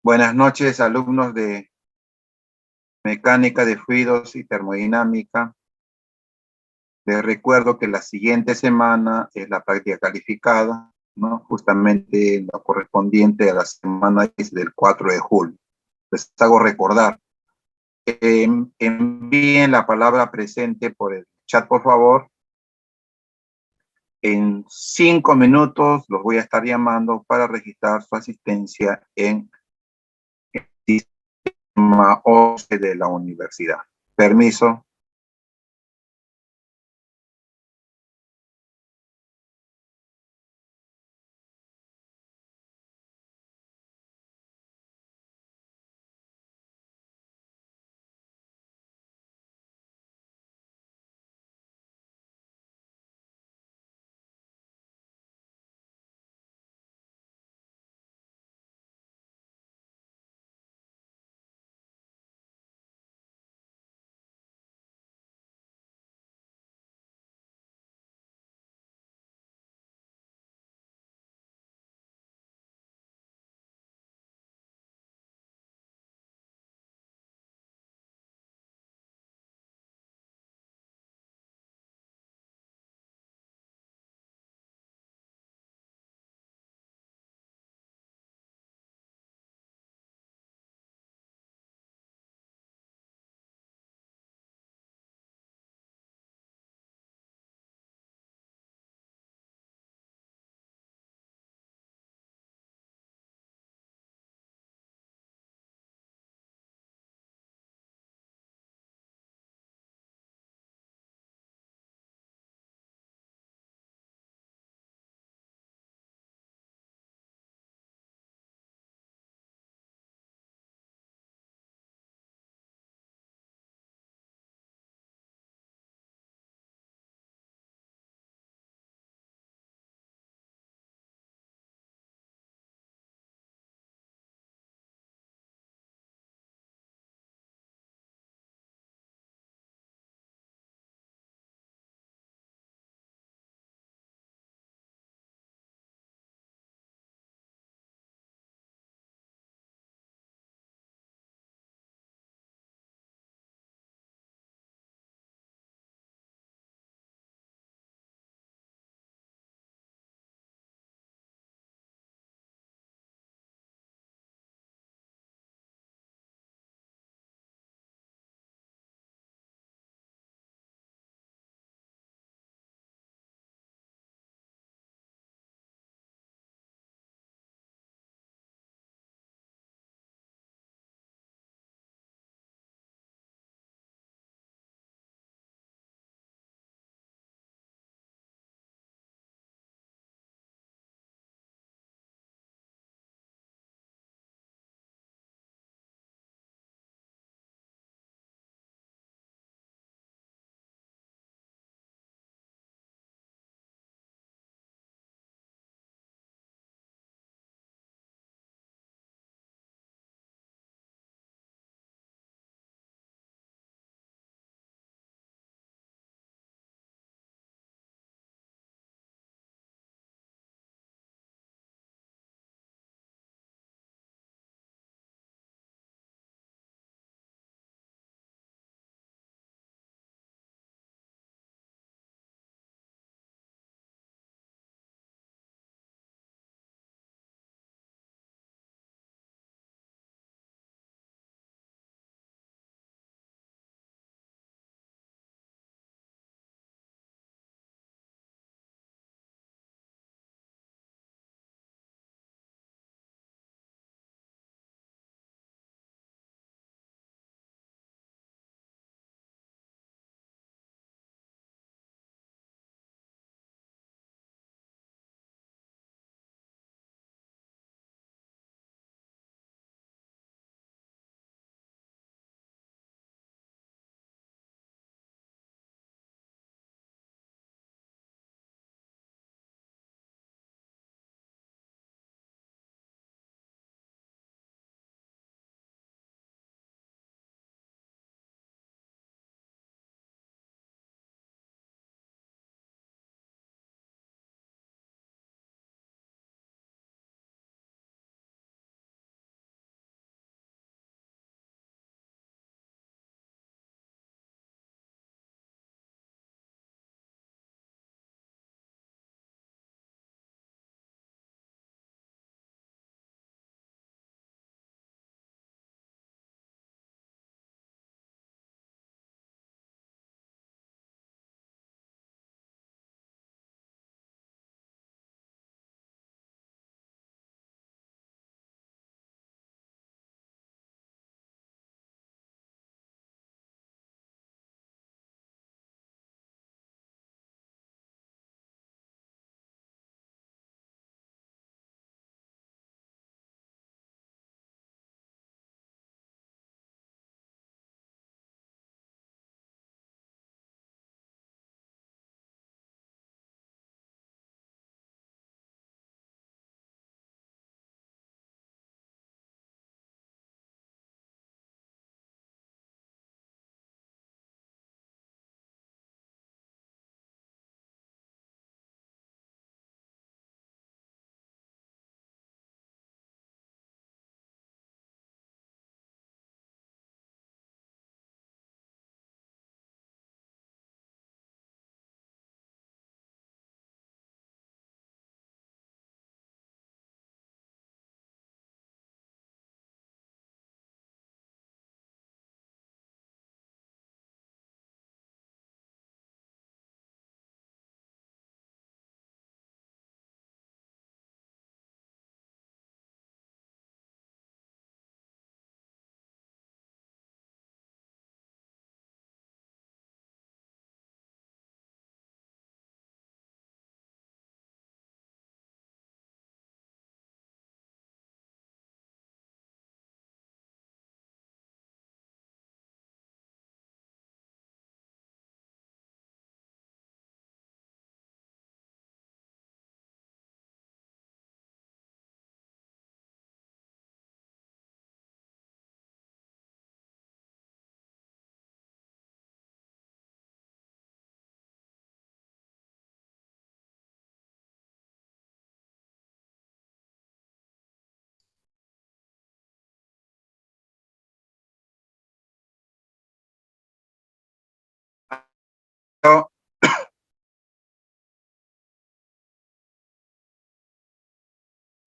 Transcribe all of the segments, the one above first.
Buenas noches, alumnos de Mecánica de Fluidos y Termodinámica. Les recuerdo que la siguiente semana es la práctica calificada, ¿no? Justamente lo correspondiente a la semana es del 4 de julio. Les hago recordar. Envíen la palabra presente por el chat, por favor. En 5 minutos los voy a estar llamando para registrar su asistencia en el sistema 11 de la universidad. Permiso.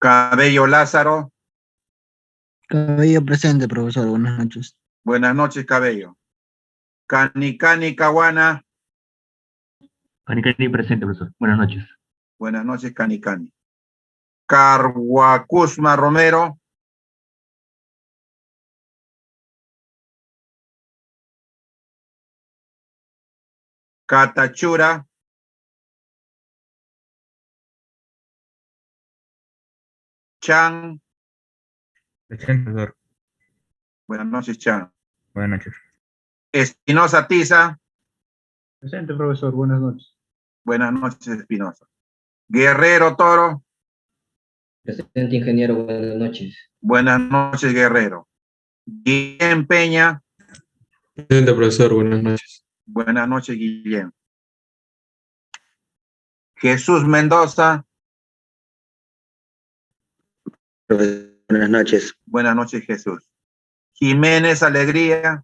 Cabello Lázaro. Cabello presente, profesor. Buenas noches. Buenas noches, Cabello. Canicani Caguana. Canicani presente, profesor. Buenas noches. Buenas noches, Canicani. Carhuacusma Romero. Catachura. Chan. Presente, profesor. Buenas noches, Chan. Buenas noches. Espinosa Tiza. Presente, profesor. Buenas noches. Buenas noches, Espinosa. Guerrero Toro. Presente, ingeniero. Buenas noches. Buenas noches, Guerrero. Guillén Peña. Presente, profesor. Buenas noches. Buenas noches, Guillén. Jesús Mendoza. Buenas noches. Buenas noches, Jesús. Jiménez Alegría.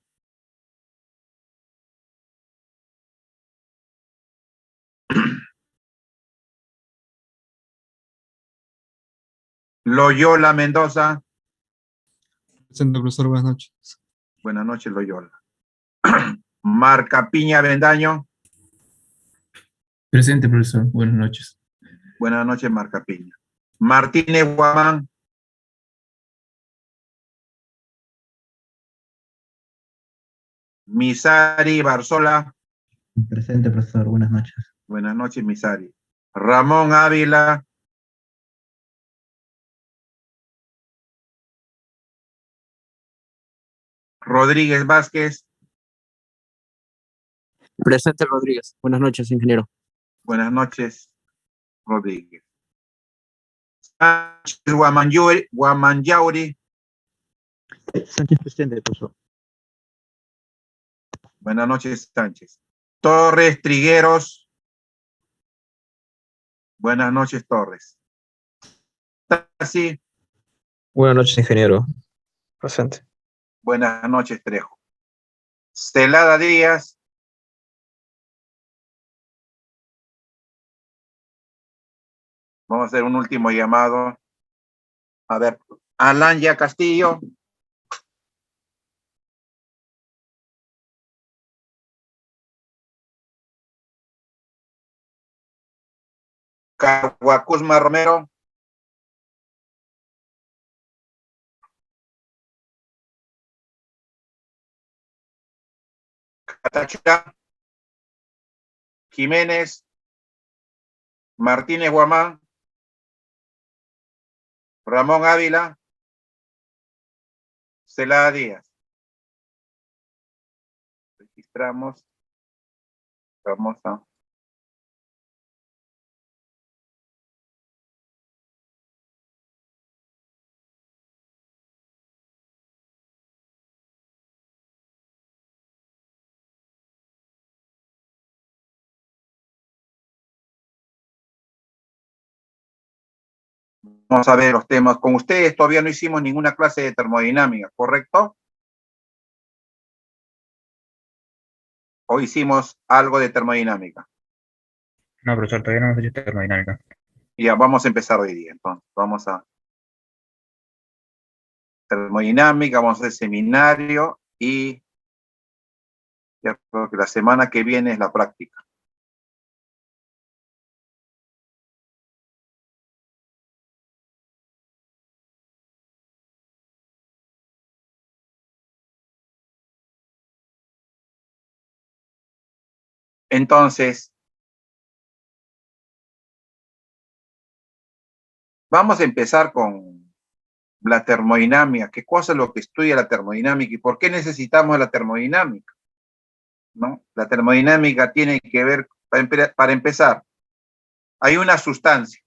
Loyola Mendoza. Presente, profesor. Buenas noches. Buenas noches, Loyola. Marca Piña Bendaño. Presente, profesor. Buenas noches. Buenas noches, Marca Piña. Martínez Guamán. Misari Barzola. Presente, profesor. Buenas noches. Buenas noches, Misari. Ramón Ávila. Rodríguez Vázquez. Presente, Rodríguez. Buenas noches, ingeniero. Buenas noches, Rodríguez. Sánchez Guamanyauri. Sánchez presente, profesor. Buenas noches, Sánchez. Torres Trigueros. Buenas noches, Torres. Tassi. Buenas noches, ingeniero. Presente. Buenas noches, Trejo. Celada Díaz. Vamos a hacer un último llamado. A ver, Alanya Castillo. Carhuacusma Romero. Catachura. Jiménez. Martínez Guamán. Ramón Ávila. Celada Díaz. Registramos. Vamos a... Vamos a ver los temas. Con ustedes todavía no hicimos ninguna clase de termodinámica, ¿correcto? ¿O hicimos algo de termodinámica? No, profesor, todavía no hemos hecho termodinámica. Ya, vamos a empezar hoy día, entonces. Vamos a termodinámica, vamos a hacer seminario y ya creo que la semana que viene es la práctica. Entonces, vamos a empezar con la termodinámica. ¿Qué cosa es lo que estudia la termodinámica y por qué necesitamos la termodinámica? ¿No? La termodinámica tiene que ver, para empezar, hay una sustancia.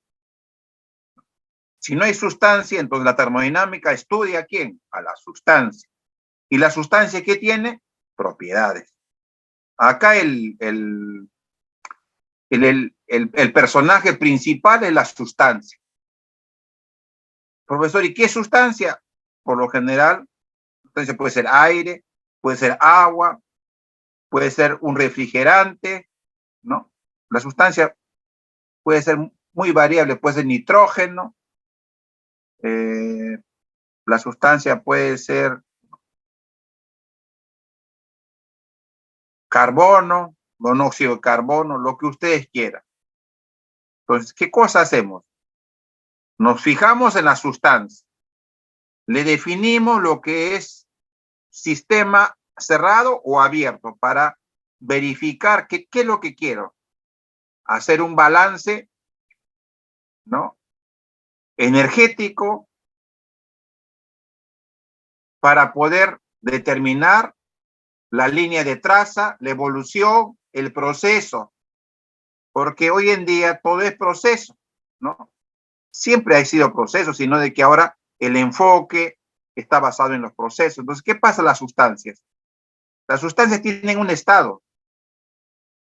Si no hay sustancia, entonces la termodinámica estudia ¿a quién? A la sustancia. ¿Y la sustancia qué tiene? Propiedades. Acá el personaje principal es la sustancia. Profesor, ¿y qué sustancia? Por lo general, entonces puede ser aire, puede ser agua, puede ser un refrigerante, ¿no? La sustancia puede ser muy variable, puede ser nitrógeno, La sustancia puede ser carbono, monóxido de carbono, lo que ustedes quieran. Entonces, ¿qué cosa hacemos? Nos fijamos en la sustancia. Le definimos lo que es sistema cerrado o abierto para verificar qué es lo que quiero. Hacer un balance, ¿no?, energético para poder determinar la línea de traza, la evolución, el proceso. Porque hoy en día todo es proceso, ¿no? Siempre ha sido proceso, sino de que ahora el enfoque está basado en los procesos. Entonces, ¿qué pasa a las sustancias? Las sustancias tienen un estado,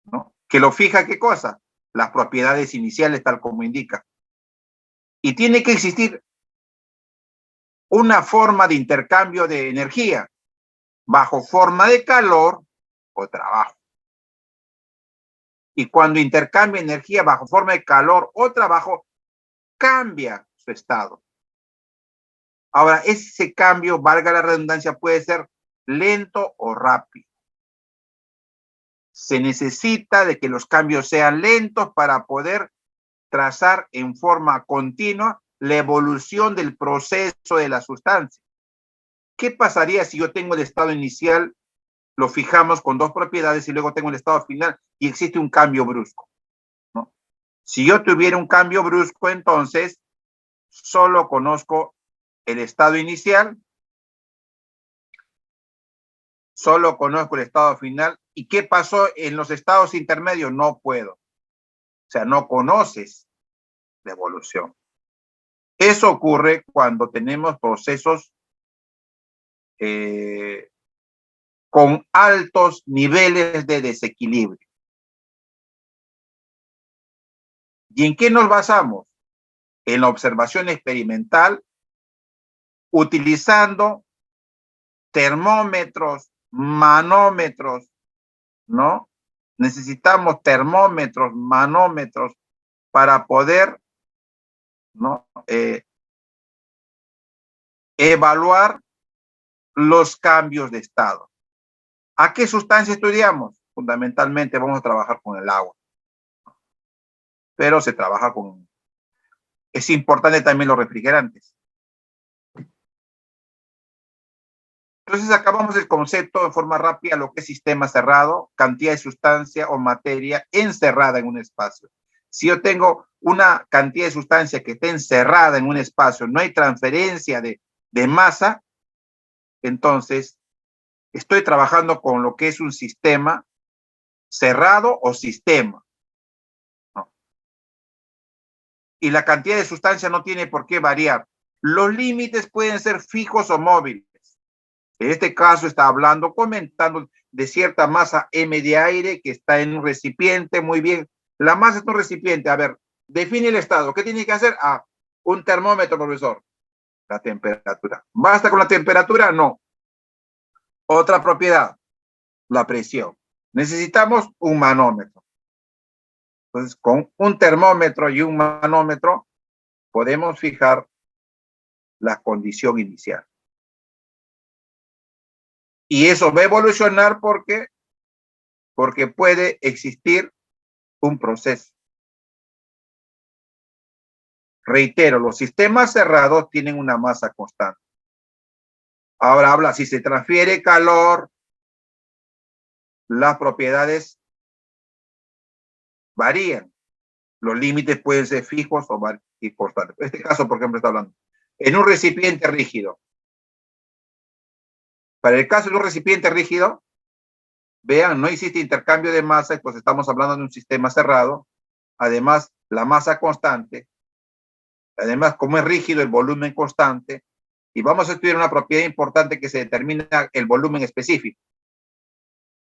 ¿no?, que lo fija, ¿qué cosa? Las propiedades iniciales, tal como indica. Y tiene que existir una forma de intercambio de energía bajo forma de calor o trabajo. Y cuando intercambia energía bajo forma de calor o trabajo, cambia su estado. Ahora, ese cambio, valga la redundancia, puede ser lento o rápido. Se necesita de que los cambios sean lentos para poder trazar en forma continua la evolución del proceso de la sustancia. ¿Qué pasaría si yo tengo el estado inicial, lo fijamos con dos propiedades y luego tengo el estado final y existe un cambio brusco, ¿no? Si yo tuviera un cambio brusco, entonces solo conozco el estado inicial, solo conozco el estado final. ¿Y qué pasó en los estados intermedios? No puedo. O sea, no conoces la evolución. Eso ocurre cuando tenemos procesos con altos niveles de desequilibrio. ¿Y en qué nos basamos? En la observación experimental, utilizando termómetros, manómetros, ¿no? Necesitamos termómetros, manómetros para poder, ¿no?, evaluar los cambios de estado. ¿A qué sustancia estudiamos? Fundamentalmente vamos a trabajar con el agua, pero se trabaja con... Es importante también los refrigerantes. Entonces acabamos el concepto en forma rápida, lo que es sistema cerrado, cantidad de sustancia o materia encerrada en un espacio. Si yo tengo una cantidad de sustancia que esté encerrada en un espacio, no hay transferencia de masa, entonces estoy trabajando con lo que es un sistema cerrado o sistema, ¿no? Y la cantidad de sustancia no tiene por qué variar. Los límites pueden ser fijos o móviles. En este caso está hablando, comentando de cierta masa M de aire que está en un recipiente. Muy bien, la masa es un recipiente. A ver, define el estado. ¿Qué tiene que hacer? Ah, un termómetro, profesor. La temperatura. ¿Basta con la temperatura? No. Otra propiedad, la presión. Necesitamos un manómetro. Entonces, con un termómetro y un manómetro podemos fijar la condición inicial. Y eso va a evolucionar porque puede existir un proceso. Reitero, los sistemas cerrados tienen una masa constante. Ahora habla, si se transfiere calor, las propiedades varían. Los límites pueden ser fijos o constantes. En este caso, por ejemplo, está hablando en un recipiente rígido. Para el caso de un recipiente rígido, vean, no existe intercambio de masa, pues estamos hablando de un sistema cerrado. Además, la masa constante. Además, como es rígido, el volumen constante. Y vamos a estudiar una propiedad importante que se determina el volumen específico.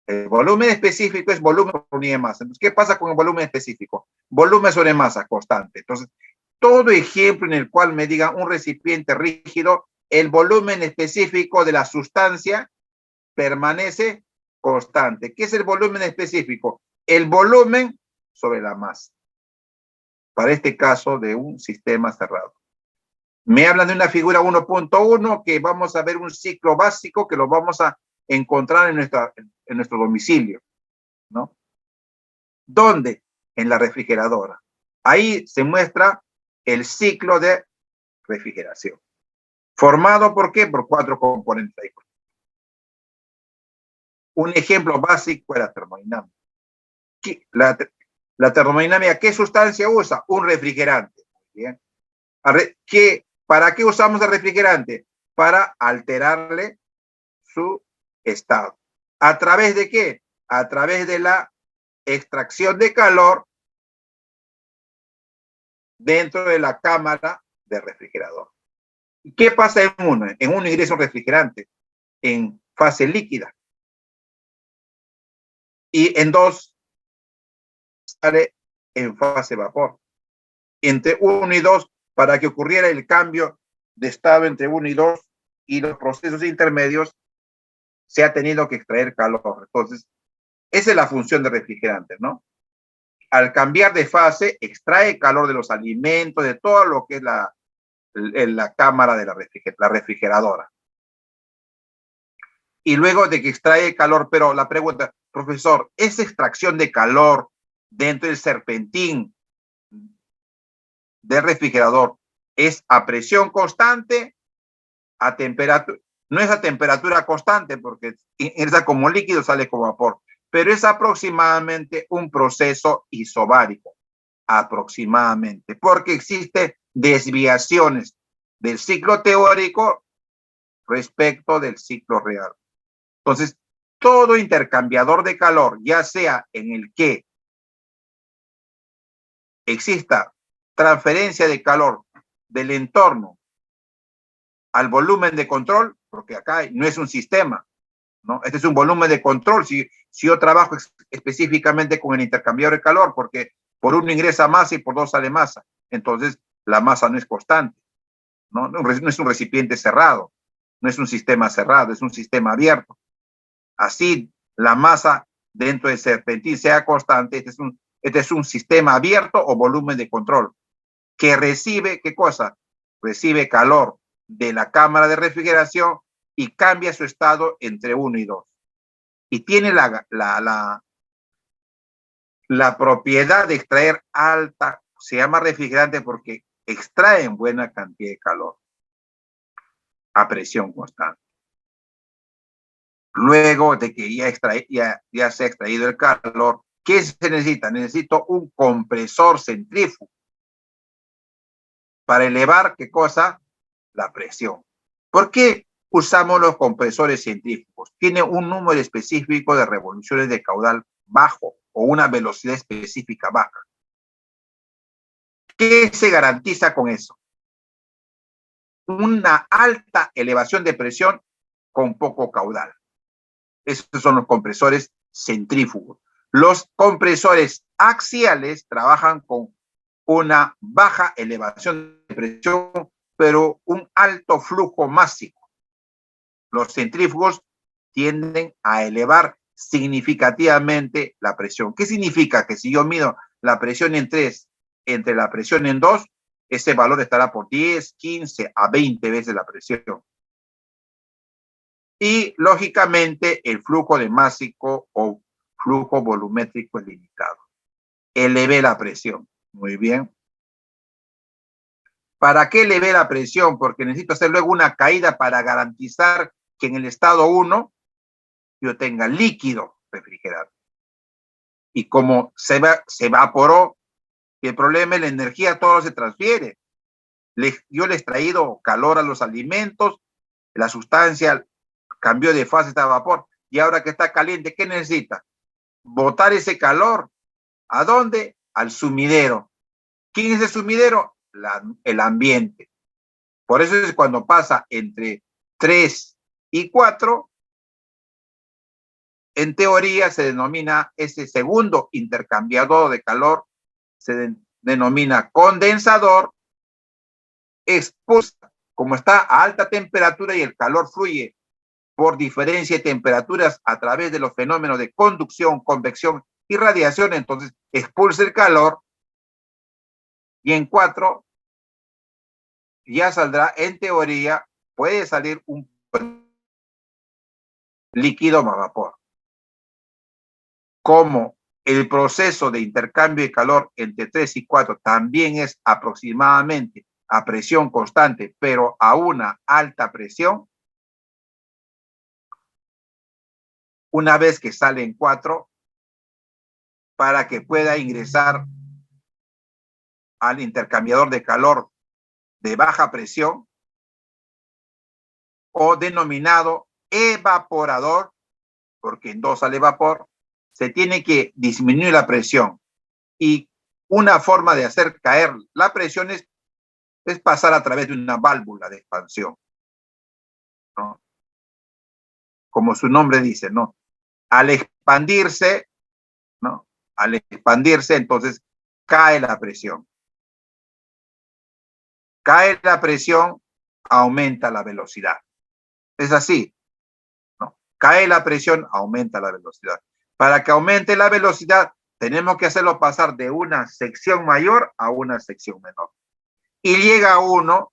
El volumen específico es volumen por unidad de masa. Entonces, ¿qué pasa con el volumen específico? Volumen sobre masa constante. Entonces, todo ejemplo en el cual me digan un recipiente rígido, el volumen específico de la sustancia permanece constante. ¿Qué es el volumen específico? El volumen sobre la masa. Para este caso de un sistema cerrado. Me hablan de una figura 1.1 que vamos a ver un ciclo básico que lo vamos a encontrar en nuestro domicilio, ¿no? ¿Dónde? En la refrigeradora. Ahí se muestra el ciclo de refrigeración. ¿Formado por qué? Por 4 componentes. Un ejemplo básico es la termodinámica. La termodinámica, ¿qué sustancia usa? Un refrigerante. Bien. ¿Para qué usamos el refrigerante? Para alterarle su estado. ¿A través de qué? A través de la extracción de calor dentro de la cámara del refrigerador. ¿Qué pasa en uno? En uno ingresa un refrigerante en fase líquida y en dos sale en fase vapor. Entre 1 y 2, para que ocurriera el cambio de estado entre 1 y 2 y los procesos intermedios, se ha tenido que extraer calor. Entonces, esa es la función del refrigerante, ¿no? Al cambiar de fase, extrae calor de los alimentos, de todo lo que es la cámara de la refrigeradora. Y luego de que extrae calor, pero la pregunta, profesor, ¿esa extracción de calor dentro del serpentín del refrigerador es a presión constante, a temperatura? No es a temperatura constante porque entra como líquido, sale como vapor, pero es aproximadamente un proceso isobárico, aproximadamente, porque existen desviaciones del ciclo teórico respecto del ciclo real. Entonces, todo intercambiador de calor, ya sea en el que exista transferencia de calor del entorno al volumen de control, porque acá no es un sistema, ¿no? Este es un volumen de control. Si yo trabajo específicamente con el intercambiador de calor, porque por uno ingresa masa y por dos sale masa, entonces la masa no es constante, ¿no? No es un recipiente cerrado, no es un sistema cerrado, es un sistema abierto. Así la masa dentro del serpentín sea constante, este es un sistema abierto o volumen de control que recibe, ¿qué cosa? Recibe calor de la cámara de refrigeración y cambia su estado entre 1 y 2. Y tiene la propiedad de extraer alta, se llama refrigerante porque extraen buena cantidad de calor a presión constante. Luego de que ya se ha extraído el calor, ¿qué se necesita? Necesito un compresor centrífugo para elevar, ¿qué cosa? La presión. ¿Por qué usamos los compresores centrífugos? Tiene un número específico de revoluciones de caudal bajo o una velocidad específica baja. ¿Qué se garantiza con eso? Una alta elevación de presión con poco caudal. Esos son los compresores centrífugos. Los compresores axiales trabajan con una baja elevación de presión, pero un alto flujo másico. Los centrífugos tienden a elevar significativamente la presión. ¿Qué significa? Que si yo mido la presión en 3 entre la presión en 2, ese valor estará por 10, 15 a 20 veces la presión. Y, lógicamente, el flujo de másico o flujo volumétrico es limitado. Eleve la presión. Muy bien. ¿Para qué eleve la presión? Porque necesito hacer luego una caída para garantizar que en el estado 1 yo tenga líquido refrigerado. Y como se evaporó, el problema es la energía, todo se transfiere. Yo le he extraído calor a los alimentos, la sustancia cambió de fase a vapor, y ahora que está caliente, ¿qué necesita? Botar ese calor. ¿A dónde? Al sumidero. ¿Quién es el sumidero? El ambiente. Por eso es cuando pasa entre 3 y 4, en teoría se denomina ese segundo intercambiador de calor, se denomina condensador, expulsa, como está a alta temperatura y el calor fluye por diferencia de temperaturas a través de los fenómenos de conducción, convección y radiación, entonces expulsa el calor, y en 4 ya saldrá, en teoría, puede salir un líquido más vapor. Como el proceso de intercambio de calor entre 3 y 4 también es aproximadamente a presión constante, pero a una alta presión, una vez que sale en 4, para que pueda ingresar al intercambiador de calor de baja presión, o denominado evaporador, porque en 2 sale vapor, se tiene que disminuir la presión. Y una forma de hacer caer la presión es pasar a través de una válvula de expansión, ¿no? Como su nombre dice, ¿no? Al expandirse, ¿no? Al expandirse, entonces cae la presión. Cae la presión, aumenta la velocidad. Es así, ¿no? Cae la presión, aumenta la velocidad. Para que aumente la velocidad, tenemos que hacerlo pasar de una sección mayor a una sección menor. Y llega a 1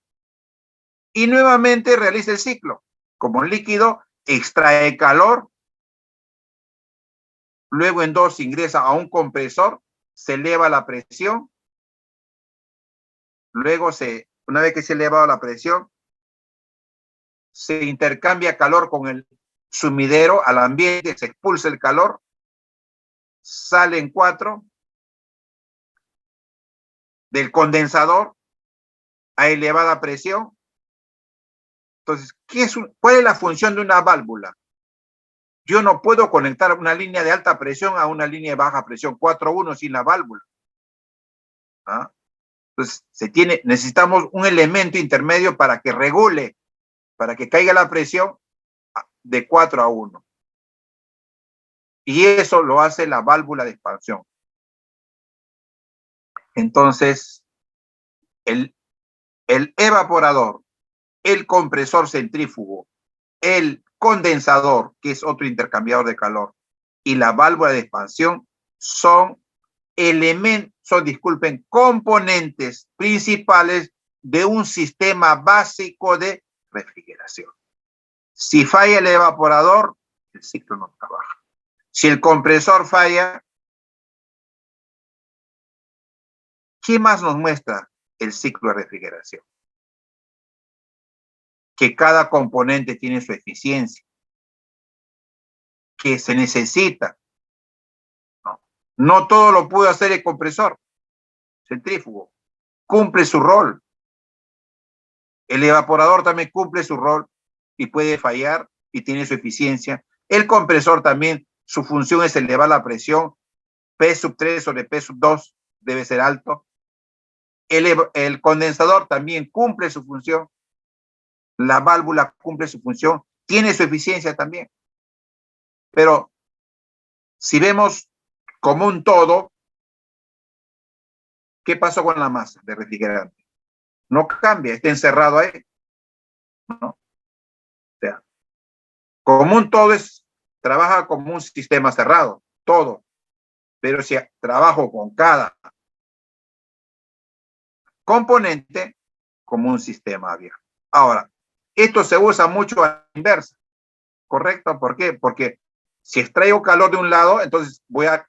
y nuevamente realiza el ciclo. Como líquido, extrae calor, luego en 2 ingresa a un compresor, se eleva la presión, luego una vez que se ha elevado la presión, se intercambia calor con el sumidero al ambiente, se expulsa el calor, sale en 4 del condensador a elevada presión. Entonces, ¿cuál es la función de una válvula? Yo no puedo conectar una línea de alta presión a una línea de baja presión, 4-1 sin la válvula. ¿Ah? Entonces, necesitamos un elemento intermedio para que regule, para que caiga la presión de 4-1. Y eso lo hace la válvula de expansión. Entonces, el evaporador, el compresor centrífugo, el condensador, que es otro intercambiador de calor, y la válvula de expansión son componentes principales de un sistema básico de refrigeración. Si falla el evaporador, el ciclo no trabaja. Si el compresor falla, ¿qué más nos muestra el ciclo de refrigeración? Que cada componente tiene su eficiencia, que se necesita. No todo lo puede hacer el compresor centrífugo, cumple su rol. El evaporador también cumple su rol y puede fallar y tiene su eficiencia. El compresor también, su función es elevar la presión, P3 sobre P2 debe ser alto. El condensador también cumple su función. La válvula cumple su función, tiene su eficiencia también. Pero si vemos como un todo, ¿qué pasó con la masa de refrigerante? No cambia, está encerrado ahí, ¿no? O sea, como un todo trabaja como un sistema cerrado, todo. Pero si trabajo con cada componente como un sistema abierto. Ahora, esto se usa mucho a la inversa, ¿correcto? ¿Por qué? Porque si extraigo calor de un lado, entonces voy a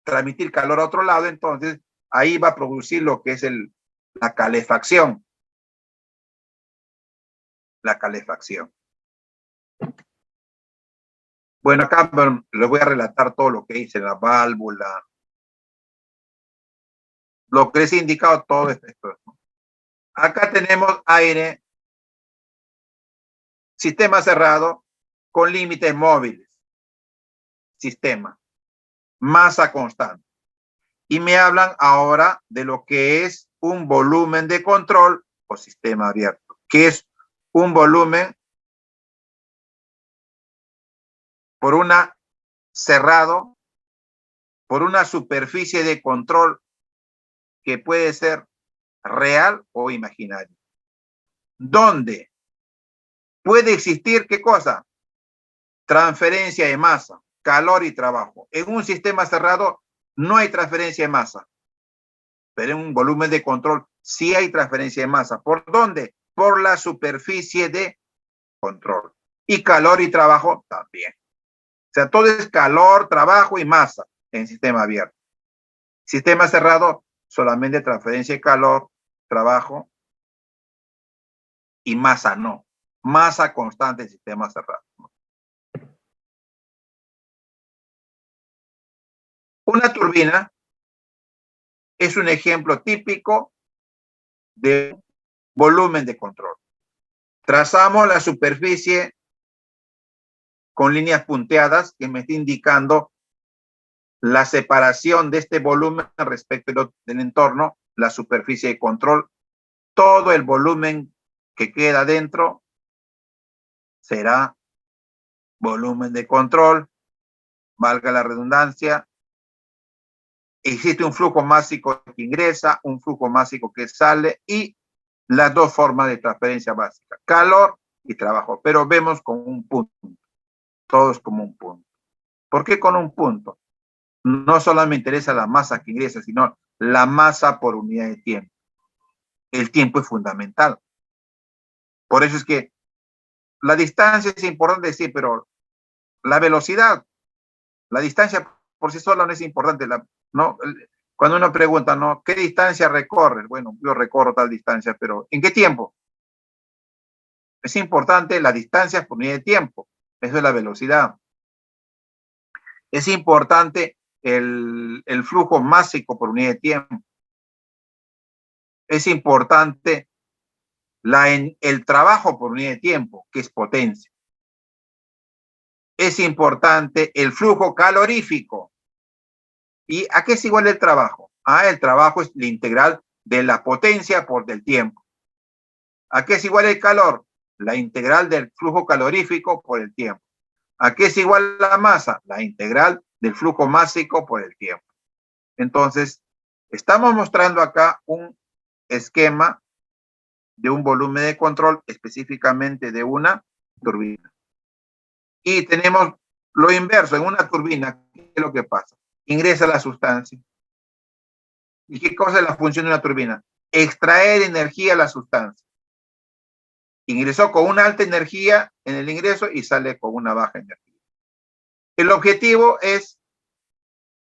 transmitir calor a otro lado, entonces ahí va a producir lo que es la calefacción. La calefacción. Bueno, acá les voy a relatar todo lo que hice en la válvula. Lo que les he indicado, todo esto. Acá tenemos aire, sistema cerrado, con límites móviles. Sistema. Masa constante. Y me hablan ahora de lo que es un volumen de control o sistema abierto, que es un volumen por cerrado, por una superficie de control que puede ser real o imaginario. ¿Dónde puede existir qué cosa? Transferencia de masa, calor y trabajo. En un sistema cerrado no hay transferencia de masa, pero en un volumen de control sí hay transferencia de masa. ¿Por dónde? por la superficie de control. Y calor y trabajo también. O sea, todo es calor, trabajo y masa en sistema abierto. Sistema cerrado, solamente transferencia de calor, trabajo y masa no. Masa constante en sistema cerrado. Una turbina es un ejemplo típico de volumen de control. Trazamos la superficie con líneas punteadas que me está indicando la separación de este volumen respecto del entorno, la superficie de control. Todo el volumen que queda dentro será volumen de control, valga la redundancia. Existe un flujo másico que ingresa, un flujo másico que sale y las dos formas de transferencia básica, calor y trabajo, pero vemos con un punto, todo es como un punto. ¿Por qué con un punto? No solo me interesa la masa que ingresa, sino la masa por unidad de tiempo. El tiempo es fundamental. Por eso es que la distancia es importante decir, pero la velocidad, la distancia por sí sola no es importante. ¿No? Cuando uno pregunta, ¿no? ¿Qué distancia recorres? Bueno, yo recorro tal distancia, pero ¿en qué tiempo? Es importante la distancia por unidad de tiempo. Eso es la velocidad. Es importante el flujo másico por unidad de tiempo. Es importante el trabajo por unidad de tiempo, que es potencia. Es importante el flujo calorífico. ¿Y a qué es igual el trabajo? El trabajo es la integral de la potencia por del tiempo. ¿A qué es igual el calor? La integral del flujo calorífico por el tiempo. ¿A qué es igual la masa? La integral del flujo másico por el tiempo. Entonces, estamos mostrando acá un esquema de un volumen de control, específicamente de una turbina. Y tenemos lo inverso, en una turbina, ¿qué es lo que pasa? Ingresa la sustancia. ¿Y qué cosa es la función de una turbina? Extraer energía a la sustancia. Ingresó con una alta energía en el ingreso y sale con una baja energía. El objetivo es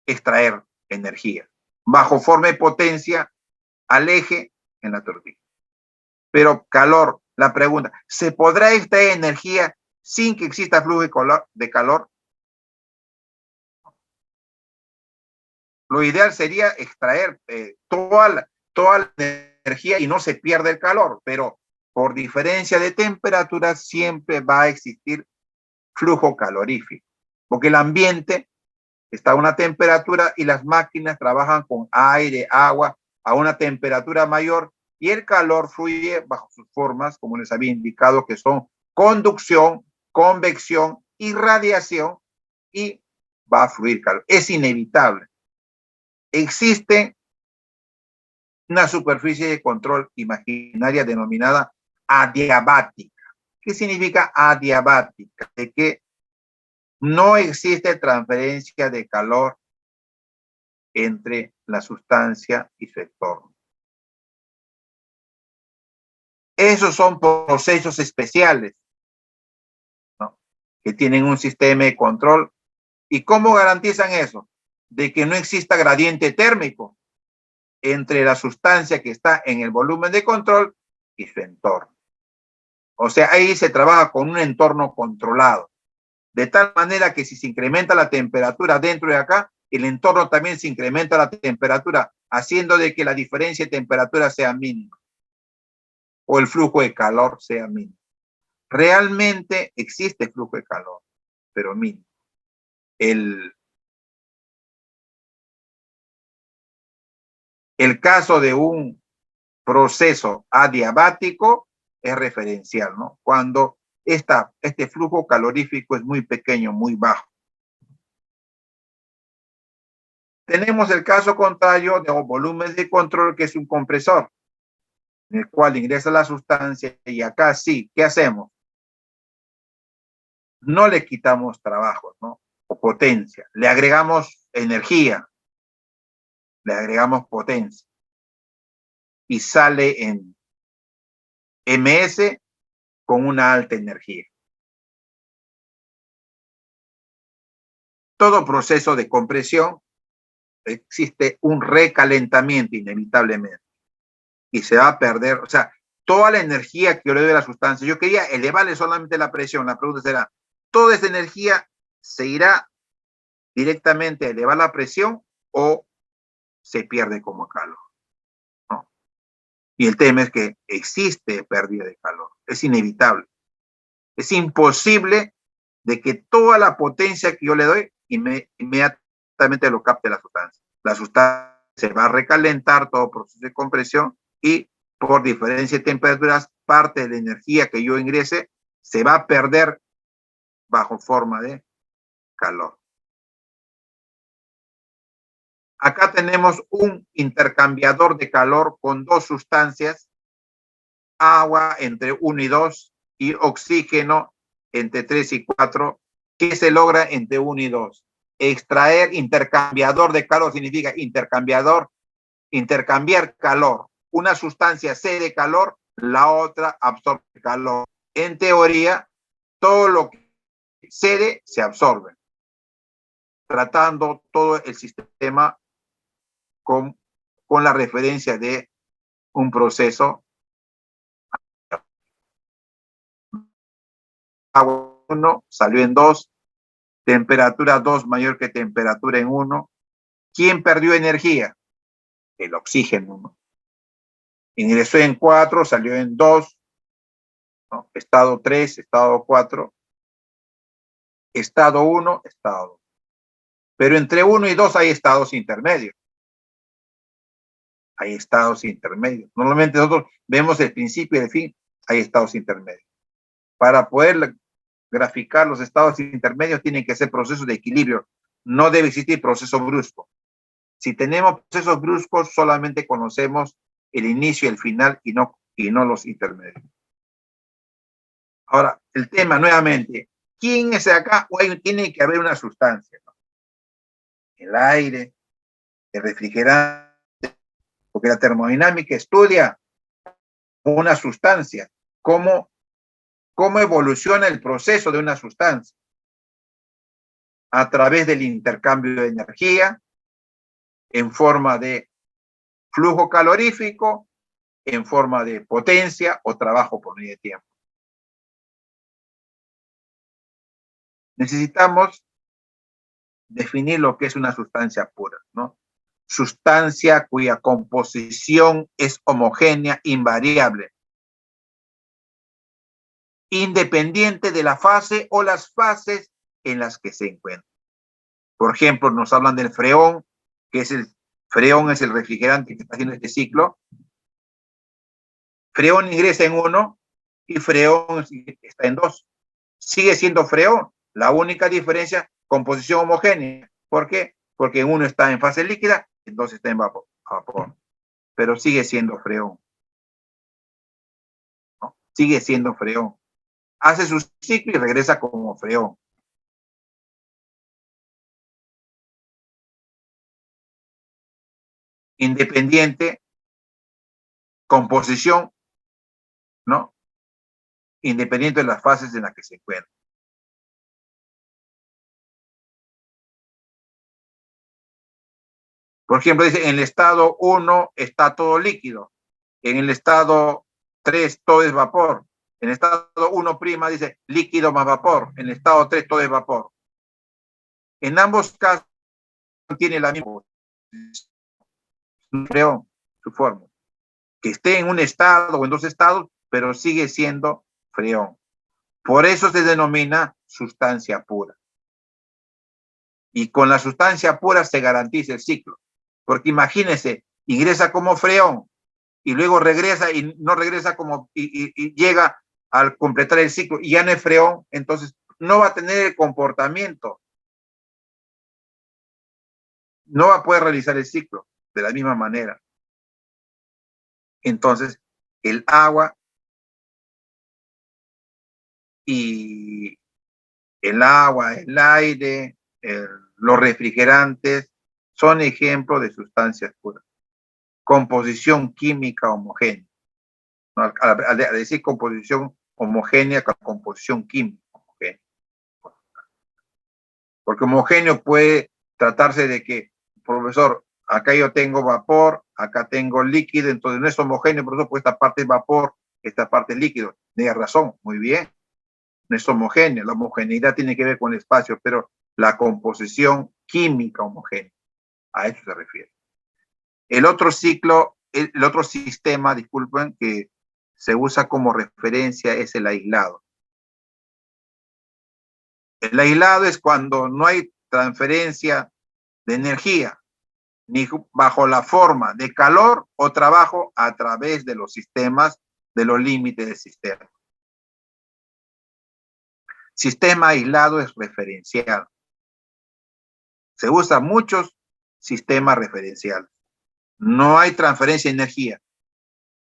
extraer energía bajo forma de potencia al eje en la turbina. Pero calor, la pregunta, ¿se podrá extraer energía sin que exista flujo de calor? Lo ideal sería extraer toda la energía y no se pierde el calor, pero por diferencia de temperatura siempre va a existir flujo calorífico, porque el ambiente está a una temperatura y las máquinas trabajan con aire, agua, a una temperatura mayor y el calor fluye bajo sus formas, como les había indicado, que son conducción, convección y radiación, y va a fluir calor. Es inevitable. Existe una superficie de control imaginaria denominada adiabática. ¿Qué significa adiabática? De que no existe transferencia de calor entre la sustancia y su entorno. Esos son procesos especiales, ¿no?, que tienen un sistema de control. ¿Y cómo garantizan eso? De que no exista gradiente térmico entre la sustancia que está en el volumen de control y su entorno. O sea, ahí se trabaja con un entorno controlado, de tal manera que si se incrementa la temperatura dentro de acá, el entorno también se incrementa la temperatura, haciendo de que la diferencia de temperatura sea mínima o el flujo de calor sea mínimo. Realmente existe flujo de calor, pero mínimo. El caso de un proceso adiabático es referencial, ¿no? Cuando este flujo calorífico es muy pequeño, muy bajo. Tenemos el caso contrario de un volumen de control, que es un compresor, en el cual ingresa la sustancia y acá sí, ¿qué hacemos? No le quitamos trabajo, ¿no?, o potencia, le agregamos energía, le agregamos potencia y sale MS con una alta energía. Todo proceso de compresión existe un recalentamiento inevitablemente y se va a perder, o sea, toda la energía que yo le doy a la sustancia, yo quería elevarle solamente la presión, la pregunta será, ¿toda esa energía se irá directamente a elevar la presión o se pierde como calor? ¿No? Y el tema es que existe pérdida de calor, es inevitable. Es imposible de que toda la potencia que yo le doy inmediatamente lo capte la sustancia. La sustancia se va a recalentar, todo proceso de compresión, y por diferencia de temperaturas, parte de la energía que yo ingrese se va a perder bajo forma de calor. Acá tenemos un intercambiador de calor con dos sustancias, agua entre 1 y 2 y oxígeno entre 3 y 4. ¿Qué se logra entre 1 y 2? Extraer intercambiador de calor significa intercambiar calor. Una sustancia cede calor, la otra absorbe calor. En teoría, todo lo que cede se absorbe, tratando todo el sistema con la referencia de un proceso. Agua 1 salió en 2, temperatura 2 mayor que temperatura en 1. ¿Quién perdió energía? El oxígeno, ¿no? Ingresó en 4, salió en 2, ¿no? Estado 3, estado 4, estado 1, estado 2. Pero entre 1 y 2 hay estados intermedios. Hay estados intermedios. Normalmente nosotros vemos el principio y el fin, hay estados intermedios. Para poder graficar los estados intermedios tienen que ser procesos de equilibrio. No debe existir proceso brusco. Si tenemos procesos bruscos, solamente conocemos el inicio y el final y no los intermedios. Ahora, el tema nuevamente, ¿quién es acá? Tiene que haber una sustancia, ¿no? El aire, el refrigerante, porque la termodinámica estudia una sustancia, cómo evoluciona el proceso de una sustancia a través del intercambio de energía en forma de flujo calorífico, en forma de potencia o trabajo por medio de tiempo. Necesitamos definir lo que es una sustancia pura, ¿no? Sustancia cuya composición es homogénea, invariable, independiente de la fase o las fases en las que se encuentra. Por ejemplo, nos hablan del freón, que es el refrigerante que está haciendo este ciclo. Freón ingresa en 1 y freón está en 2. Sigue siendo freón. La única diferencia, composición homogénea. ¿Por qué? Porque en 1 está en fase líquida, en 2 está en vapor. Pero sigue siendo freón, ¿no? Sigue siendo freón. Hace su ciclo y regresa como freón. Independiente, composición, ¿no? Independiente de las fases en las que se encuentra. Por ejemplo, dice, en el estado 1 está todo líquido. En el estado 3 todo es vapor. En el estado 1' dice líquido más vapor. En el estado 3 todo es vapor. En ambos casos tiene la misma freón, su forma. Que esté en un estado o en 2 estados, pero sigue siendo freón. Por eso se denomina sustancia pura. Y con la sustancia pura se garantiza el ciclo. Porque imagínense, ingresa como freón y luego regresa y no regresa como y llega al completar el ciclo y ya no es freón, entonces no va a tener el comportamiento. No va a poder realizar el ciclo de la misma manera. Entonces, el agua y el aire, los refrigerantes son ejemplos de sustancias puras. Composición química homogénea. ¿no? Al decir composición homogénea con composición química homogénea. Porque homogéneo puede tratarse de que, profesor, acá yo tengo vapor, acá tengo líquido, entonces no es homogéneo, por eso pues esta parte es vapor, esta parte es líquido. Tiene razón, muy bien. No es homogéneo, la homogeneidad tiene que ver con el espacio, pero la composición química homogénea, a eso se refiere. El otro ciclo, el otro sistema, disculpen, que se usa como referencia es el aislado. El aislado es cuando no hay transferencia de energía, ni bajo la forma de calor o trabajo a través de los sistemas, de los límites del sistema. Sistema aislado es referencial. Se usan muchos sistemas referenciales. No hay transferencia de energía,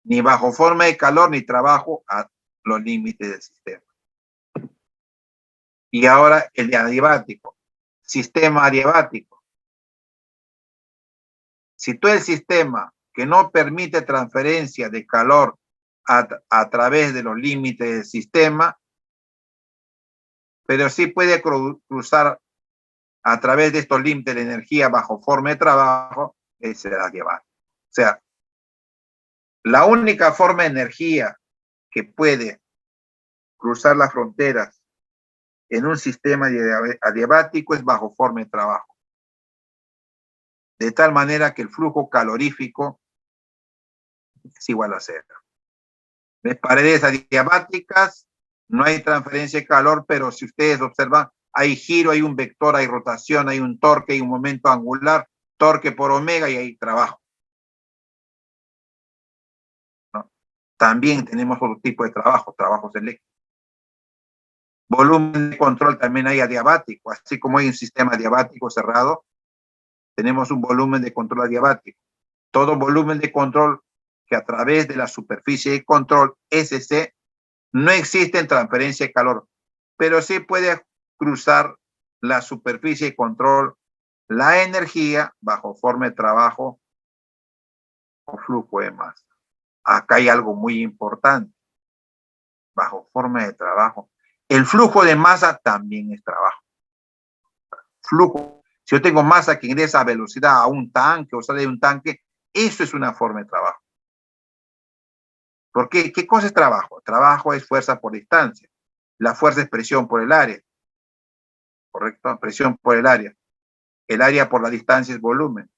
ni bajo forma de calor, ni trabajo a los límites del sistema. Y ahora el adiabático, sistema adiabático. Si tú el sistema que no permite transferencia de calor a través de los límites del sistema, pero sí puede cruzar a través de estos límites de energía bajo forma de trabajo, es el adiabático. O sea, la única forma de energía que puede cruzar las fronteras en un sistema adiabático es bajo forma de trabajo. De tal manera que el flujo calorífico es igual a cero. De paredes adiabáticas no hay transferencia de calor, pero si ustedes observan, hay giro, hay un vector, hay rotación, hay un torque, hay un momento angular, torque por omega y hay trabajo. ¿No? También tenemos otro tipo de trabajo, trabajos eléctricos. Volumen de control también hay adiabático, así como hay un sistema adiabático cerrado, tenemos un volumen de control adiabático. Todo volumen de control que a través de la superficie de control SC no existe en transferencia de calor, pero sí puede cruzar la superficie de control la energía bajo forma de trabajo o flujo de masa. Acá hay algo muy importante, bajo forma de trabajo. El flujo de masa también es trabajo. Flujo. Si yo tengo masa que ingresa a velocidad a un tanque o sale de un tanque, eso es una forma de trabajo. ¿Por qué? ¿Qué cosa es trabajo? Trabajo es fuerza por distancia. La fuerza es presión por el área. ¿Correcto? Presión por el área. El área por la distancia es volumen.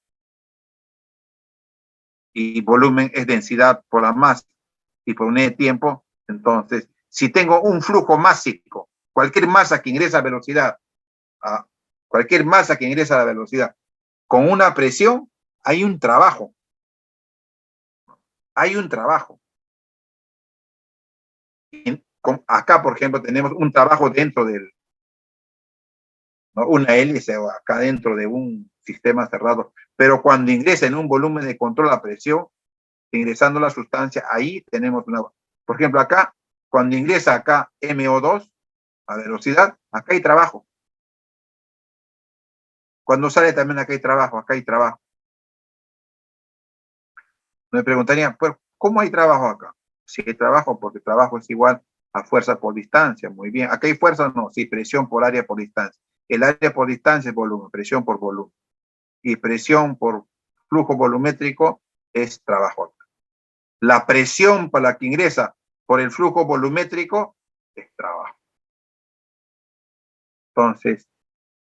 Y volumen es densidad por la masa. Y por unidad de tiempo, entonces, si tengo un flujo másico, cualquier masa que ingresa a velocidad, cualquier masa que ingresa a la velocidad, con una presión, hay un trabajo. Hay un trabajo. Acá, por ejemplo, tenemos un trabajo dentro del, ¿no? Una hélice o acá dentro de un sistema cerrado. Pero cuando ingresa en un volumen de control a presión, ingresando la sustancia, ahí tenemos una... Por ejemplo, acá, cuando ingresa acá MO2 a velocidad, acá hay trabajo. Cuando sale también acá hay trabajo, acá hay trabajo. Me preguntarían, pues, ¿cómo hay trabajo acá? Si hay trabajo, porque trabajo es igual a fuerza por distancia. Muy bien. ¿Acá hay fuerza? No, sí, presión por área por distancia. El área por distancia es volumen, presión por volumen. Y presión por flujo volumétrico es trabajo acá. La presión para la que ingresa por el flujo volumétrico es trabajo. Entonces,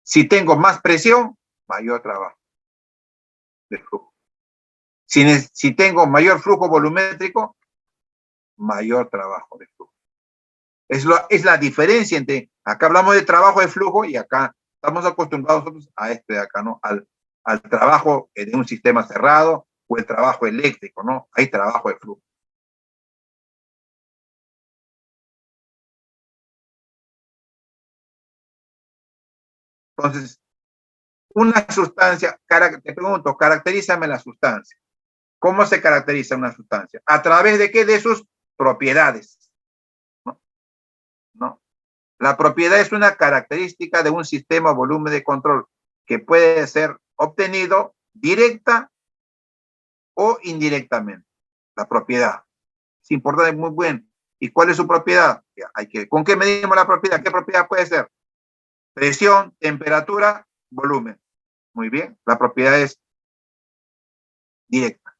si tengo más presión, mayor trabajo de flujo. Si tengo mayor flujo volumétrico, mayor trabajo de flujo. Es la diferencia entre, acá hablamos de trabajo de flujo y acá estamos acostumbrados nosotros a este de acá, ¿no? Al trabajo de un sistema cerrado o el trabajo eléctrico, ¿no? Hay trabajo de flujo. Entonces, una sustancia, te pregunto, caracterízame la sustancia. ¿Cómo se caracteriza una sustancia? ¿A través de qué? De sus propiedades. ¿No? La propiedad es una característica de un sistema o volumen de control que puede ser obtenido directa o indirectamente. La propiedad. Es importante, muy bueno. ¿Y cuál es su propiedad? Ya, ¿con qué medimos la propiedad? ¿Qué propiedad puede ser? Presión, temperatura, volumen. Muy bien, la propiedad es directa.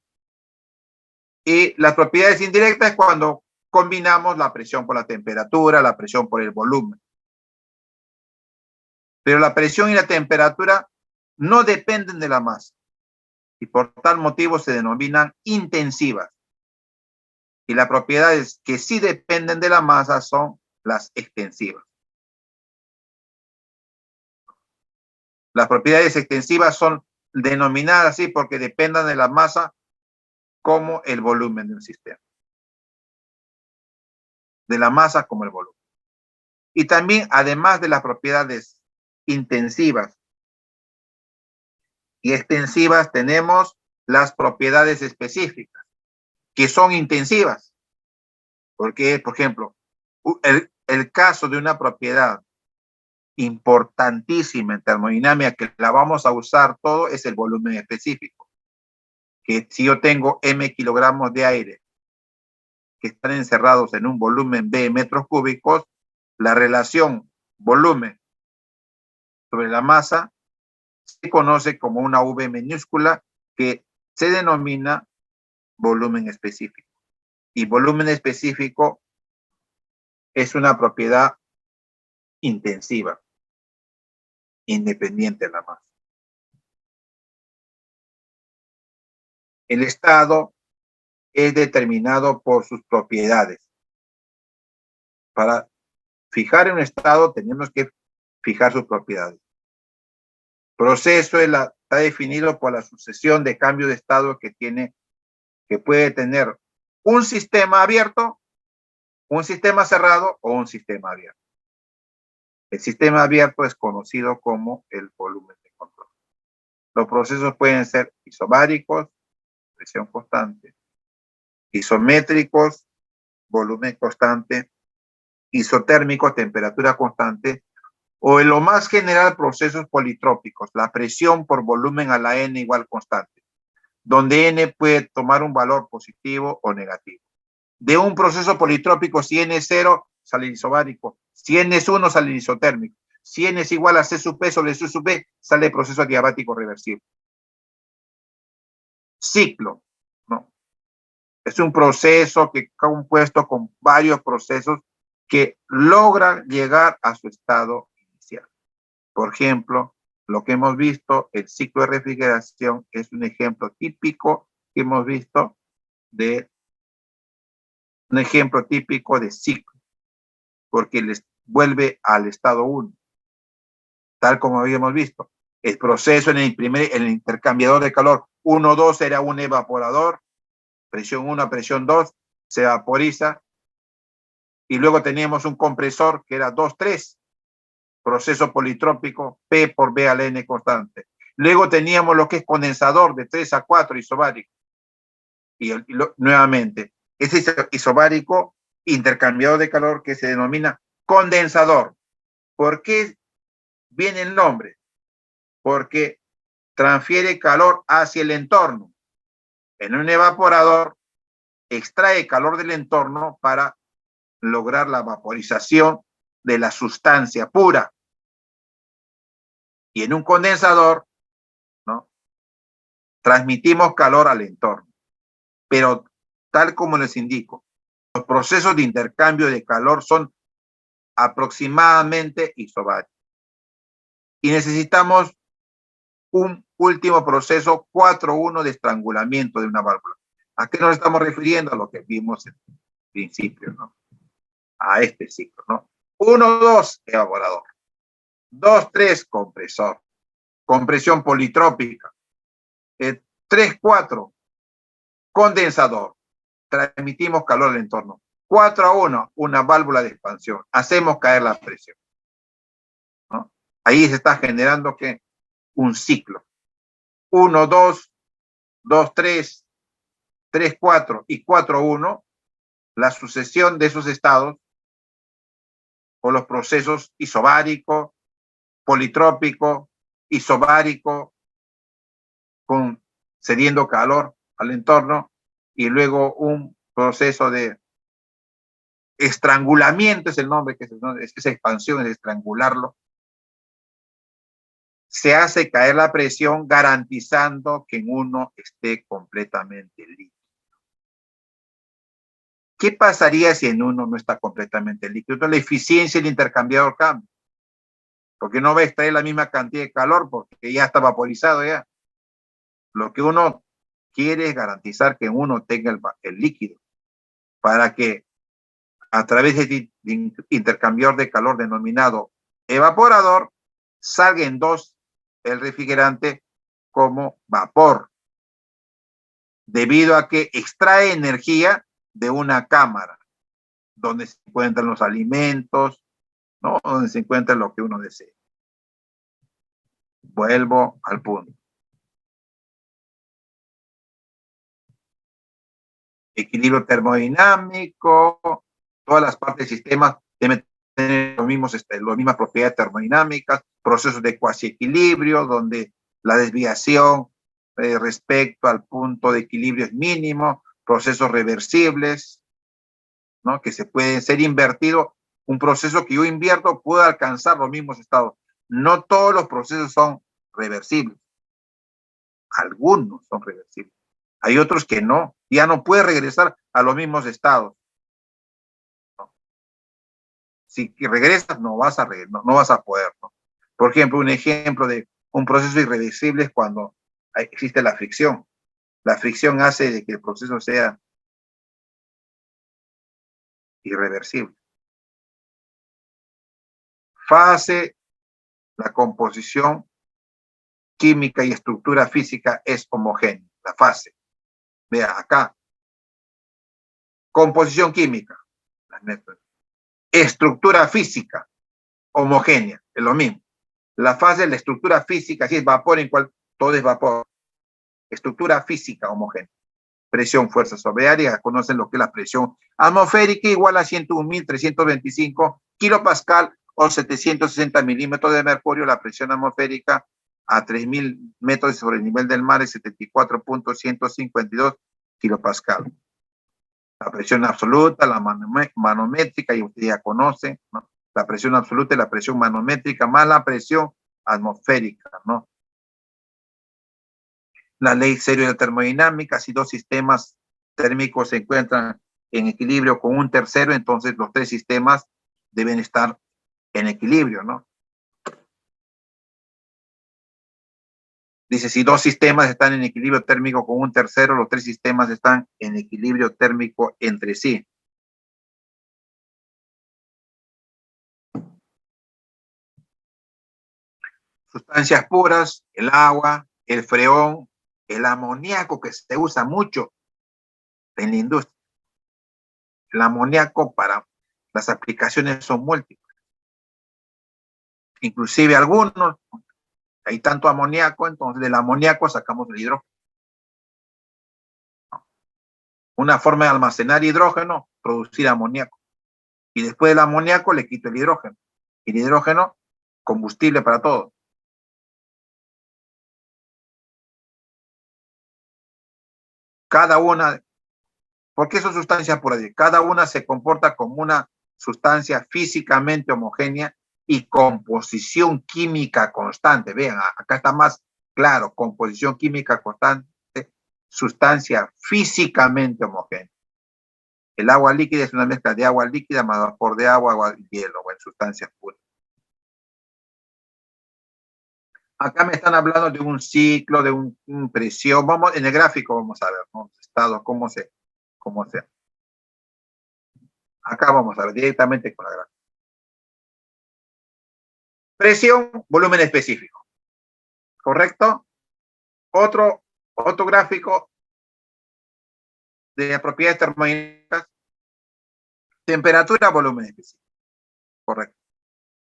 Y las propiedades indirectas es cuando combinamos la presión por la temperatura, la presión por el volumen. Pero la presión y la temperatura no dependen de la masa y por tal motivo se denominan intensivas. Y las propiedades que sí dependen de la masa son las extensivas. Las propiedades extensivas son denominadas así porque dependan de la masa como el volumen del sistema. De la masa como el volumen. Y también, además de las propiedades intensivas y extensivas, tenemos las propiedades específicas, que son intensivas. Porque, por ejemplo, el caso de una propiedad importantísima en termodinámica que la vamos a usar todo es el volumen específico. Que si yo tengo m kilogramos de aire que están encerrados en un volumen B metros cúbicos, la relación volumen sobre la masa se conoce como una V minúscula que se denomina volumen específico. Y volumen específico es una propiedad intensiva, independiente de la masa. El estado es determinado por sus propiedades. Para fijar un estado tenemos que fijar sus propiedades. Proceso está definido por la sucesión de cambios de estado que puede tener un sistema abierto, un sistema cerrado o un sistema abierto. El sistema abierto es conocido como el volumen de control. Los procesos pueden ser isobáricos, presión constante, isométricos, volumen constante, isotérmicos, temperatura constante, o en lo más general procesos politrópicos, la presión por volumen a la n igual constante, donde n puede tomar un valor positivo o negativo. De un proceso politrópico, si n es 0, sale isobárico, si n es 1, sale isotérmico, si n es igual a C sub P sobre C sub B, sale el proceso adiabático reversible. Ciclo, ¿no? Es un proceso que está compuesto con varios procesos que logran llegar a su estado inicial. Por ejemplo, lo que hemos visto, el ciclo de refrigeración es un ejemplo típico que hemos visto de ciclo, porque les vuelve al estado 1, tal como habíamos visto. El proceso en el intercambiador de calor 1-2 era un evaporador, presión 1 presión 2, se vaporiza, y luego teníamos un compresor que era 2-3, proceso politrópico, P por B al N constante. Luego teníamos lo que es condensador de 3-4 isobárico. Y nuevamente, ese isobárico intercambiador de calor que se denomina condensador. ¿Por qué viene el nombre? Porque transfiere calor hacia el entorno. En un evaporador extrae calor del entorno para lograr la vaporización de la sustancia pura. Y en un condensador, ¿no?, transmitimos calor al entorno. Pero tal como les indico, los procesos de intercambio de calor son aproximadamente isobáricos. Y necesitamos un último proceso 4-1 de estrangulamiento de una válvula. ¿A qué nos estamos refiriendo? A lo que vimos en el principio, ¿no? A este ciclo, ¿no? 1-2, evaporador. 2-3, compresor. Compresión politrópica. 3-4, condensador. Transmitimos calor al entorno. 4-1, una válvula de expansión. Hacemos caer la presión, ¿no? Ahí se está generando que un ciclo. 1-2, 2-3, 3-4 y 4-1, la sucesión de esos estados o los procesos isobárico, politrópico, isobárico, cediendo calor al entorno, y luego un proceso de estrangulamiento, es el nombre que es esa expansión, es estrangularlo, se hace caer la presión garantizando que en uno esté completamente líquido. ¿Qué pasaría si en uno no está completamente líquido? Entonces, la eficiencia del intercambiador cambia. Porque no va a extraer la misma cantidad de calor porque ya está vaporizado ya. Lo que uno quiere es garantizar que uno tenga el líquido para que a través de este intercambiador de calor denominado evaporador salga en dos el refrigerante como vapor, debido a que extrae energía de una cámara donde se encuentran los alimentos, ¿no? Donde se encuentra lo que uno desea. Vuelvo al punto. Equilibrio termodinámico, todas las partes del sistema deben tener las mismas propiedades termodinámicas, procesos de cuasi equilibrio, donde la desviación respecto al punto de equilibrio es mínimo, procesos reversibles, ¿no? Que se pueden ser invertidos. Un proceso que yo invierto puede alcanzar los mismos estados. No todos los procesos son reversibles. Algunos son reversibles. Hay otros que no. Ya no puede regresar a los mismos estados. ¿No? Si regresas, no vas a poder, ¿no? Por ejemplo, un ejemplo de un proceso irreversible es cuando existe la fricción. La fricción hace de que el proceso sea irreversible. Fase, la composición química y estructura física es homogénea. La fase. Vea acá. Composición química. Estructura física homogénea. Es lo mismo. La fase de la estructura física, si es vapor, en cual todo es vapor. Estructura física homogénea. Presión, fuerza sobre área, conocen lo que es la presión atmosférica, igual a 101.325 kilopascal o 760 milímetros de mercurio. La presión atmosférica a 3.000 metros sobre el nivel del mar es 74.152 kilopascal. La presión absoluta, la manométrica, y usted ya conoce, ¿no? La presión absoluta y la presión manométrica más la presión atmosférica, ¿no? La ley serio de la termodinámica, si dos sistemas térmicos se encuentran en equilibrio con un tercero, entonces los tres sistemas deben estar en equilibrio, ¿no? Dice, si dos sistemas están en equilibrio térmico con un tercero, los tres sistemas están en equilibrio térmico entre sí. Sustancias puras, el agua, el freón, el amoníaco, que se usa mucho en la industria. El amoníaco para las aplicaciones son múltiples. Inclusive algunos, hay tanto amoníaco, entonces del amoníaco sacamos el hidrógeno. Una forma de almacenar hidrógeno, producir amoníaco. Y después del amoníaco le quito el hidrógeno. El hidrógeno, combustible para todo. Cada una, ¿por qué son sustancias puras? Cada una se comporta como una sustancia físicamente homogénea y composición química constante. Vean, acá está más claro, composición química constante, sustancia físicamente homogénea. El agua líquida es una mezcla de agua líquida más vapor de agua, agua y hielo, o en sustancias puras. Acá me están hablando de un ciclo, de una presión. Vamos, en el gráfico vamos a ver, ¿no? Estados, cómo se. Acá vamos a ver directamente con la gráfica. Presión, volumen específico. ¿Correcto? Otro gráfico de propiedades termodinámicas. Temperatura, volumen específico. Correcto.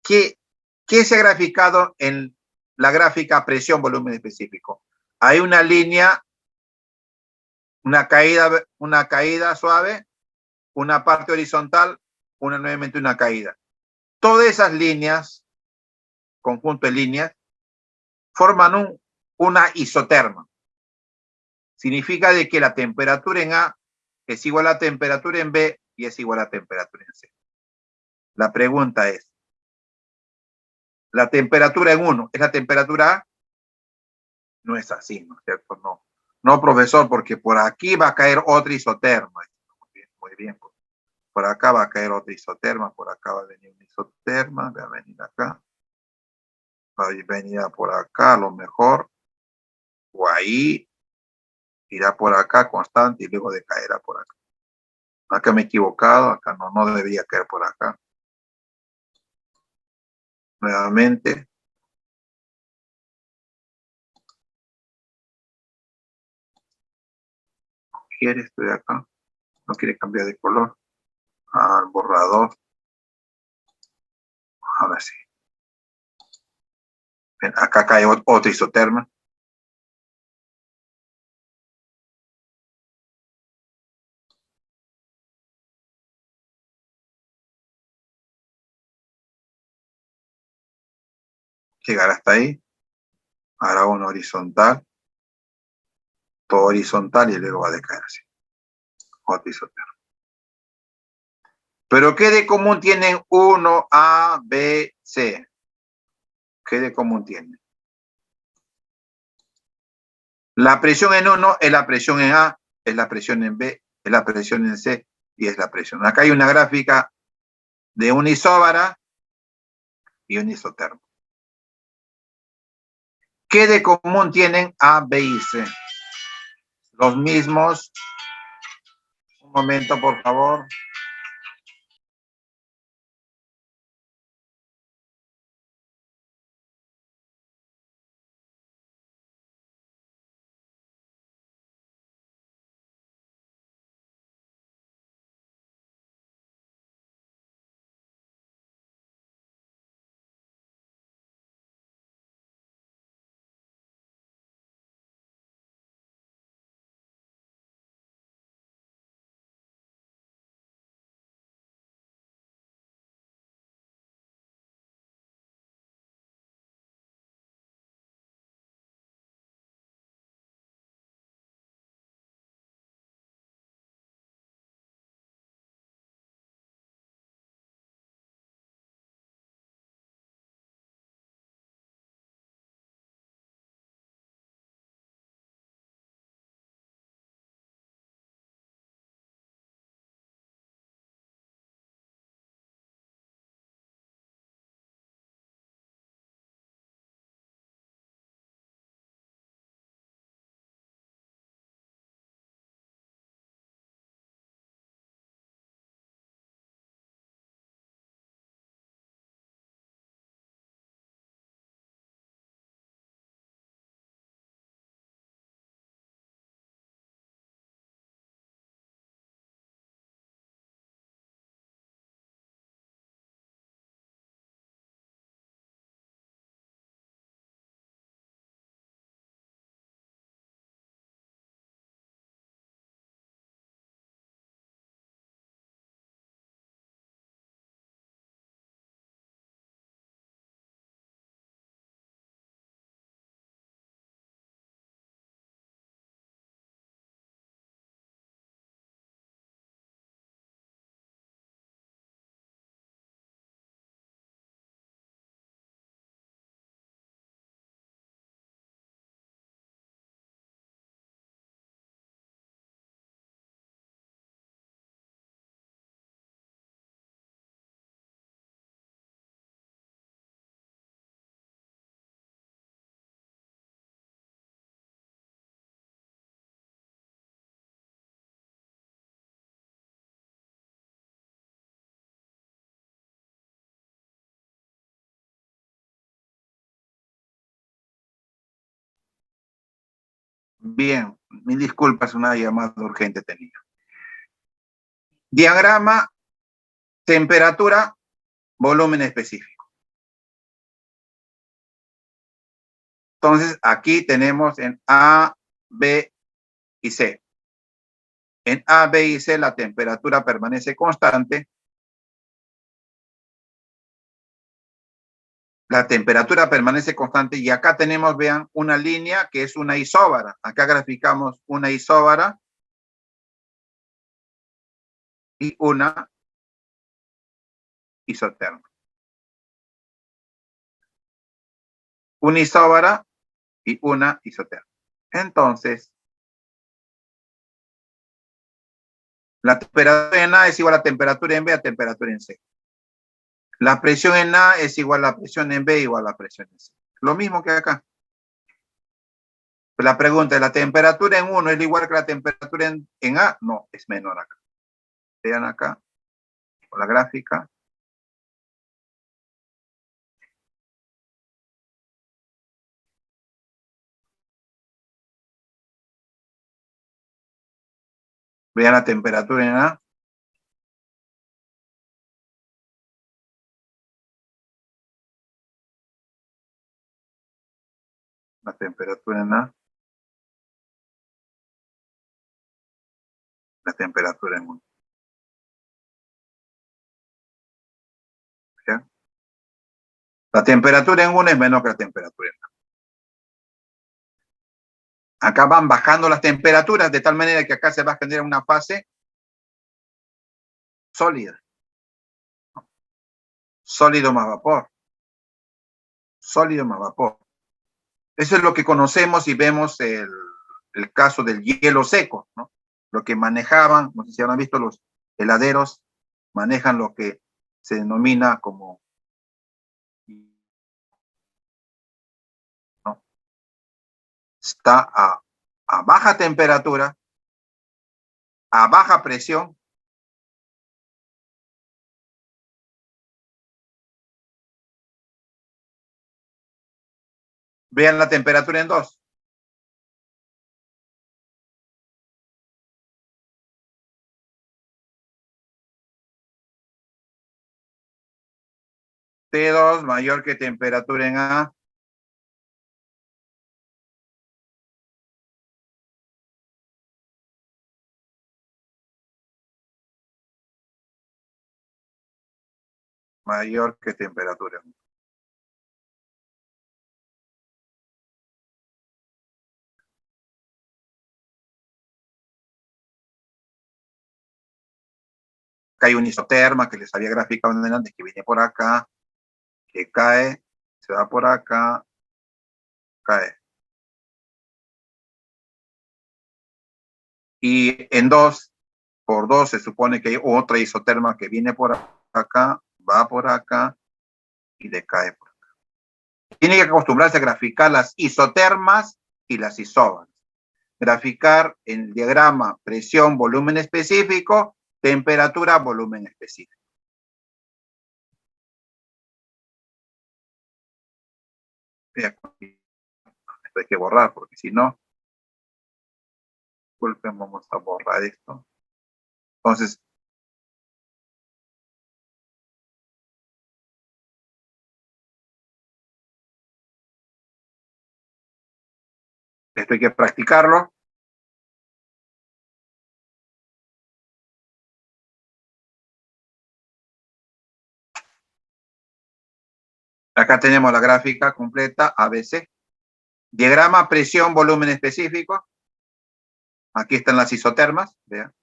¿Qué se ha graficado en la gráfica presión, volumen específico? Hay una línea, una caída suave, una parte horizontal, nuevamente una caída. Todas esas líneas, conjunto de líneas, forman una isoterma. Significa de que la temperatura en A es igual a temperatura en B y es igual a temperatura en C. La pregunta es, ¿la temperatura en 1 es la temperatura A? No es así, ¿no es cierto? No. No, profesor, porque por aquí va a caer otra isoterma. Muy bien. Por acá va a caer otra isoterma, por acá va a venir una isoterma, va a venir acá. Va a venir por acá, a lo mejor. O ahí. Irá por acá constante y luego decaerá por acá. Acá me he equivocado, acá no debía caer por acá. Nuevamente. ¿Quiere esto de acá? No quiere cambiar de color. Al borrador. Ahora sí. Ven, acá cae otra isoterma. Llegar hasta ahí. Hará una horizontal. Todo horizontal y luego va a decaer así. Otra isoterma. Pero ¿qué de común tienen 1, A, B, C? ¿Qué de común tienen? La presión en 1 es la presión en A, es la presión en B, es la presión en C y es la presión. Acá hay una gráfica de una isóbara y un isotermo. ¿Qué de común tienen A, B y C? Los mismos. Un momento, por favor. Bien, mil disculpas, una llamada urgente tenía. Diagrama, temperatura, volumen específico. Entonces, aquí tenemos en A, B y C. En A, B y C la temperatura permanece constante. La temperatura permanece constante y acá tenemos, vean, una línea que es una isóbara. Acá graficamos una isóbara y una isoterma. Una isóbara y una isoterma. Entonces, la temperatura en A es igual a temperatura en B a temperatura en C. La presión en A es igual a la presión en B igual a la presión en C. Lo mismo que acá. La pregunta es, ¿la temperatura en 1 es igual que la temperatura en A? No, es menor acá. Vean acá, con la gráfica. Vean la temperatura en A. La temperatura en A. La temperatura en 1. ¿Ya? La temperatura en 1 es menor que la temperatura en A. Acá van bajando las temperaturas de tal manera que acá se va a generar una fase sólida. Sólido más vapor. Sólido más vapor. Eso es lo que conocemos y vemos el caso del hielo seco, ¿no? Lo que manejaban, no sé si habrán visto los heladeros, manejan lo que se denomina como, ¿no? Está a baja temperatura, a baja presión, vean la temperatura en 2. T2 mayor que temperatura en A. Mayor que temperatura en A. Acá hay un isoterma que les había graficado antes, que viene por acá, que cae, se va por acá, cae. Y en 2, por 2 se supone que hay otra isoterma que viene por acá, va por acá y decae por acá. Tiene que acostumbrarse a graficar las isotermas y las isóbaras. Graficar en el diagrama presión, volumen específico, temperatura, volumen específico. Esto hay que borrar porque si no, disculpen, vamos a borrar esto. Entonces, esto hay que practicarlo. Acá tenemos la gráfica completa ABC. Diagrama presión, volumen específico. Aquí están las isotermas. Vean.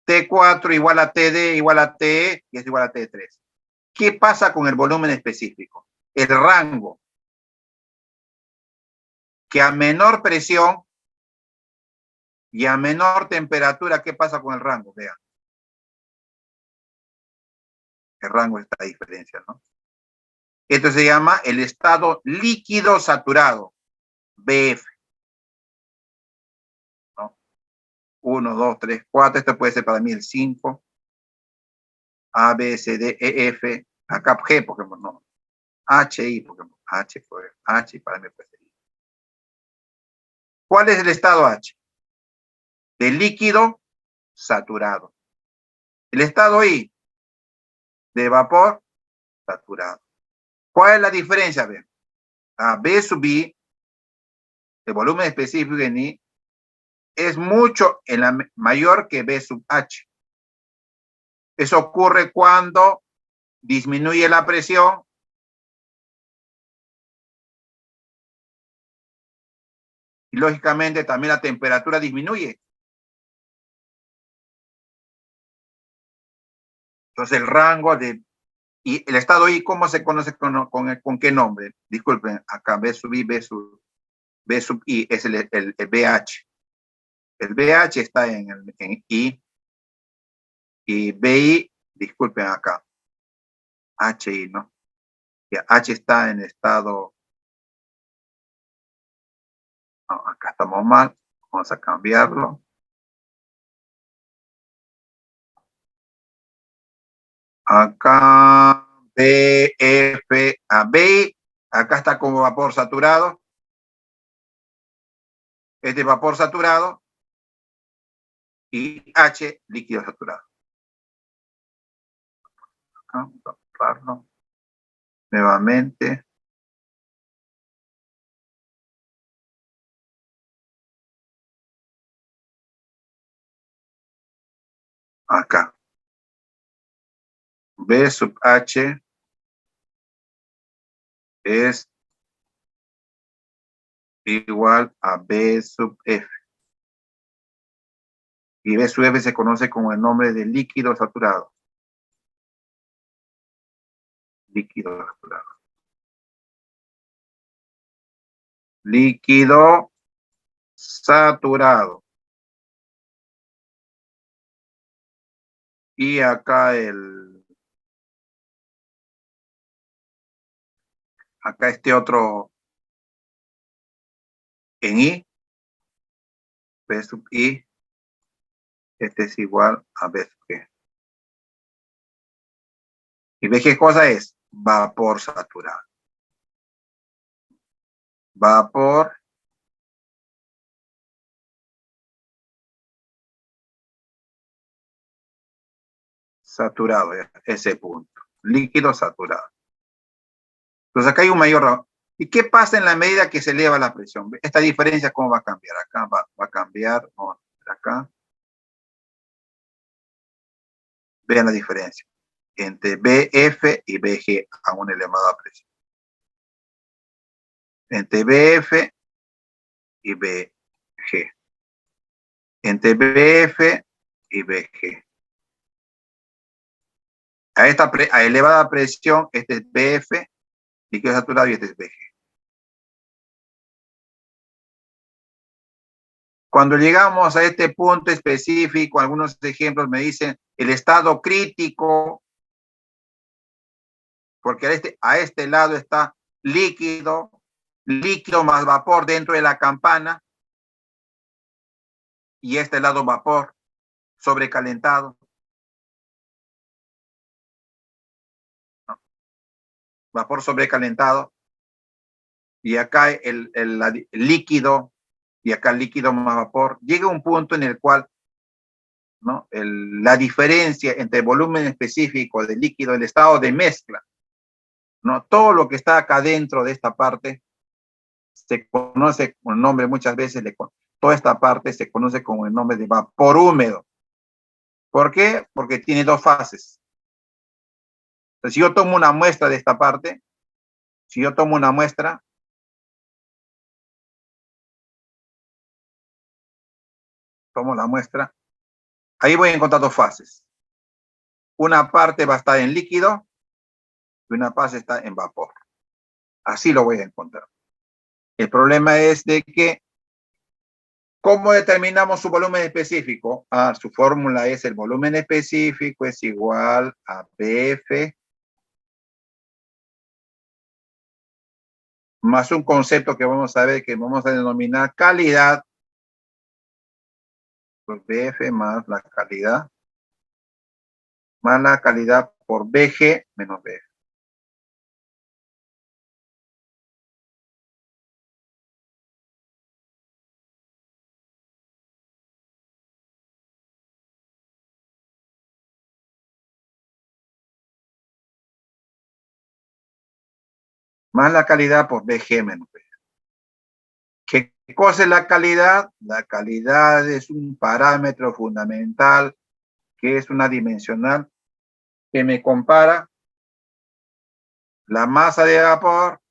T4 igual a TD igual a TE y es igual a T3. ¿Qué pasa con el volumen específico? El rango. Que a menor presión y a menor temperatura, ¿qué pasa con el rango? Vean. El rango está a diferencia, ¿no? Esto se llama el estado líquido saturado, BF. ¿No? 1, 2, 3, 4. Esto puede ser para mí el 5. A, B, C, D, E, F. Acá G, Pokémon, no. H, I, Pokémon. H, H, y para mí puede ser I. ¿Cuál es el estado H? De líquido saturado. El estado I, de vapor saturado. ¿Cuál es la diferencia? Vean. A B sub I, el volumen específico en I, es mucho mayor que B sub H. Eso ocurre cuando disminuye la presión y lógicamente también la temperatura disminuye. Entonces el rango de... Y el estado I, ¿cómo se conoce con qué nombre? Disculpen, acá B sub I, B sub I es el BH. El BH está en I y BI, disculpen acá, HI, ¿no? Ya, H está en estado... No, acá estamos mal, vamos a cambiarlo. Acá BF, BI, acá está como vapor saturado. Este vapor saturado y H, líquido saturado. Acá, vamos a borrarlo. Nuevamente. Acá. B sub H es igual a B sub F. Y B sub F se conoce con el nombre de líquido saturado. Líquido saturado. Líquido saturado. Y acá acá este otro en I, B sub I, este es igual a B sub G. ¿Y ve qué cosa es? Vapor saturado. Vapor saturado, ese punto. Líquido saturado. Entonces acá hay un mayor... ¿Y qué pasa en la medida que se eleva la presión? Esta diferencia, ¿cómo va a cambiar? Acá va a cambiar, vamos a ver acá. Vean la diferencia entre BF y BG a una elevada presión. Entre BF y BG. Entre BF y BG. A elevada presión, este es BF, líquido saturado, y este es BG. Cuando llegamos a este punto específico, algunos ejemplos me dicen el estado crítico, porque a este lado está líquido más vapor dentro de la campana, y este lado vapor sobrecalentado. Vapor sobrecalentado, y acá el líquido, y acá el líquido más vapor. Llega un punto en el cual, ¿no?, la diferencia entre el volumen específico del líquido, el estado de mezcla, ¿no?, todo lo que está acá dentro de esta parte se conoce con el nombre, muchas veces, toda esta parte se conoce con el nombre de vapor húmedo. ¿Por qué? Porque tiene dos fases. Entonces, si yo tomo una muestra de esta parte, tomo la muestra, ahí voy a encontrar dos fases. Una parte va a estar en líquido y una fase está en vapor. Así lo voy a encontrar. El problema es de que, ¿cómo determinamos su volumen específico? Su fórmula es el volumen específico es igual a PF más un concepto que vamos a ver que vamos a denominar calidad. Pues BF más la calidad por BG menos BF. Más la calidad por BG menos BF. ¿Qué cosa es la calidad? La calidad es un parámetro fundamental que es una dimensional que me compara la masa de vapor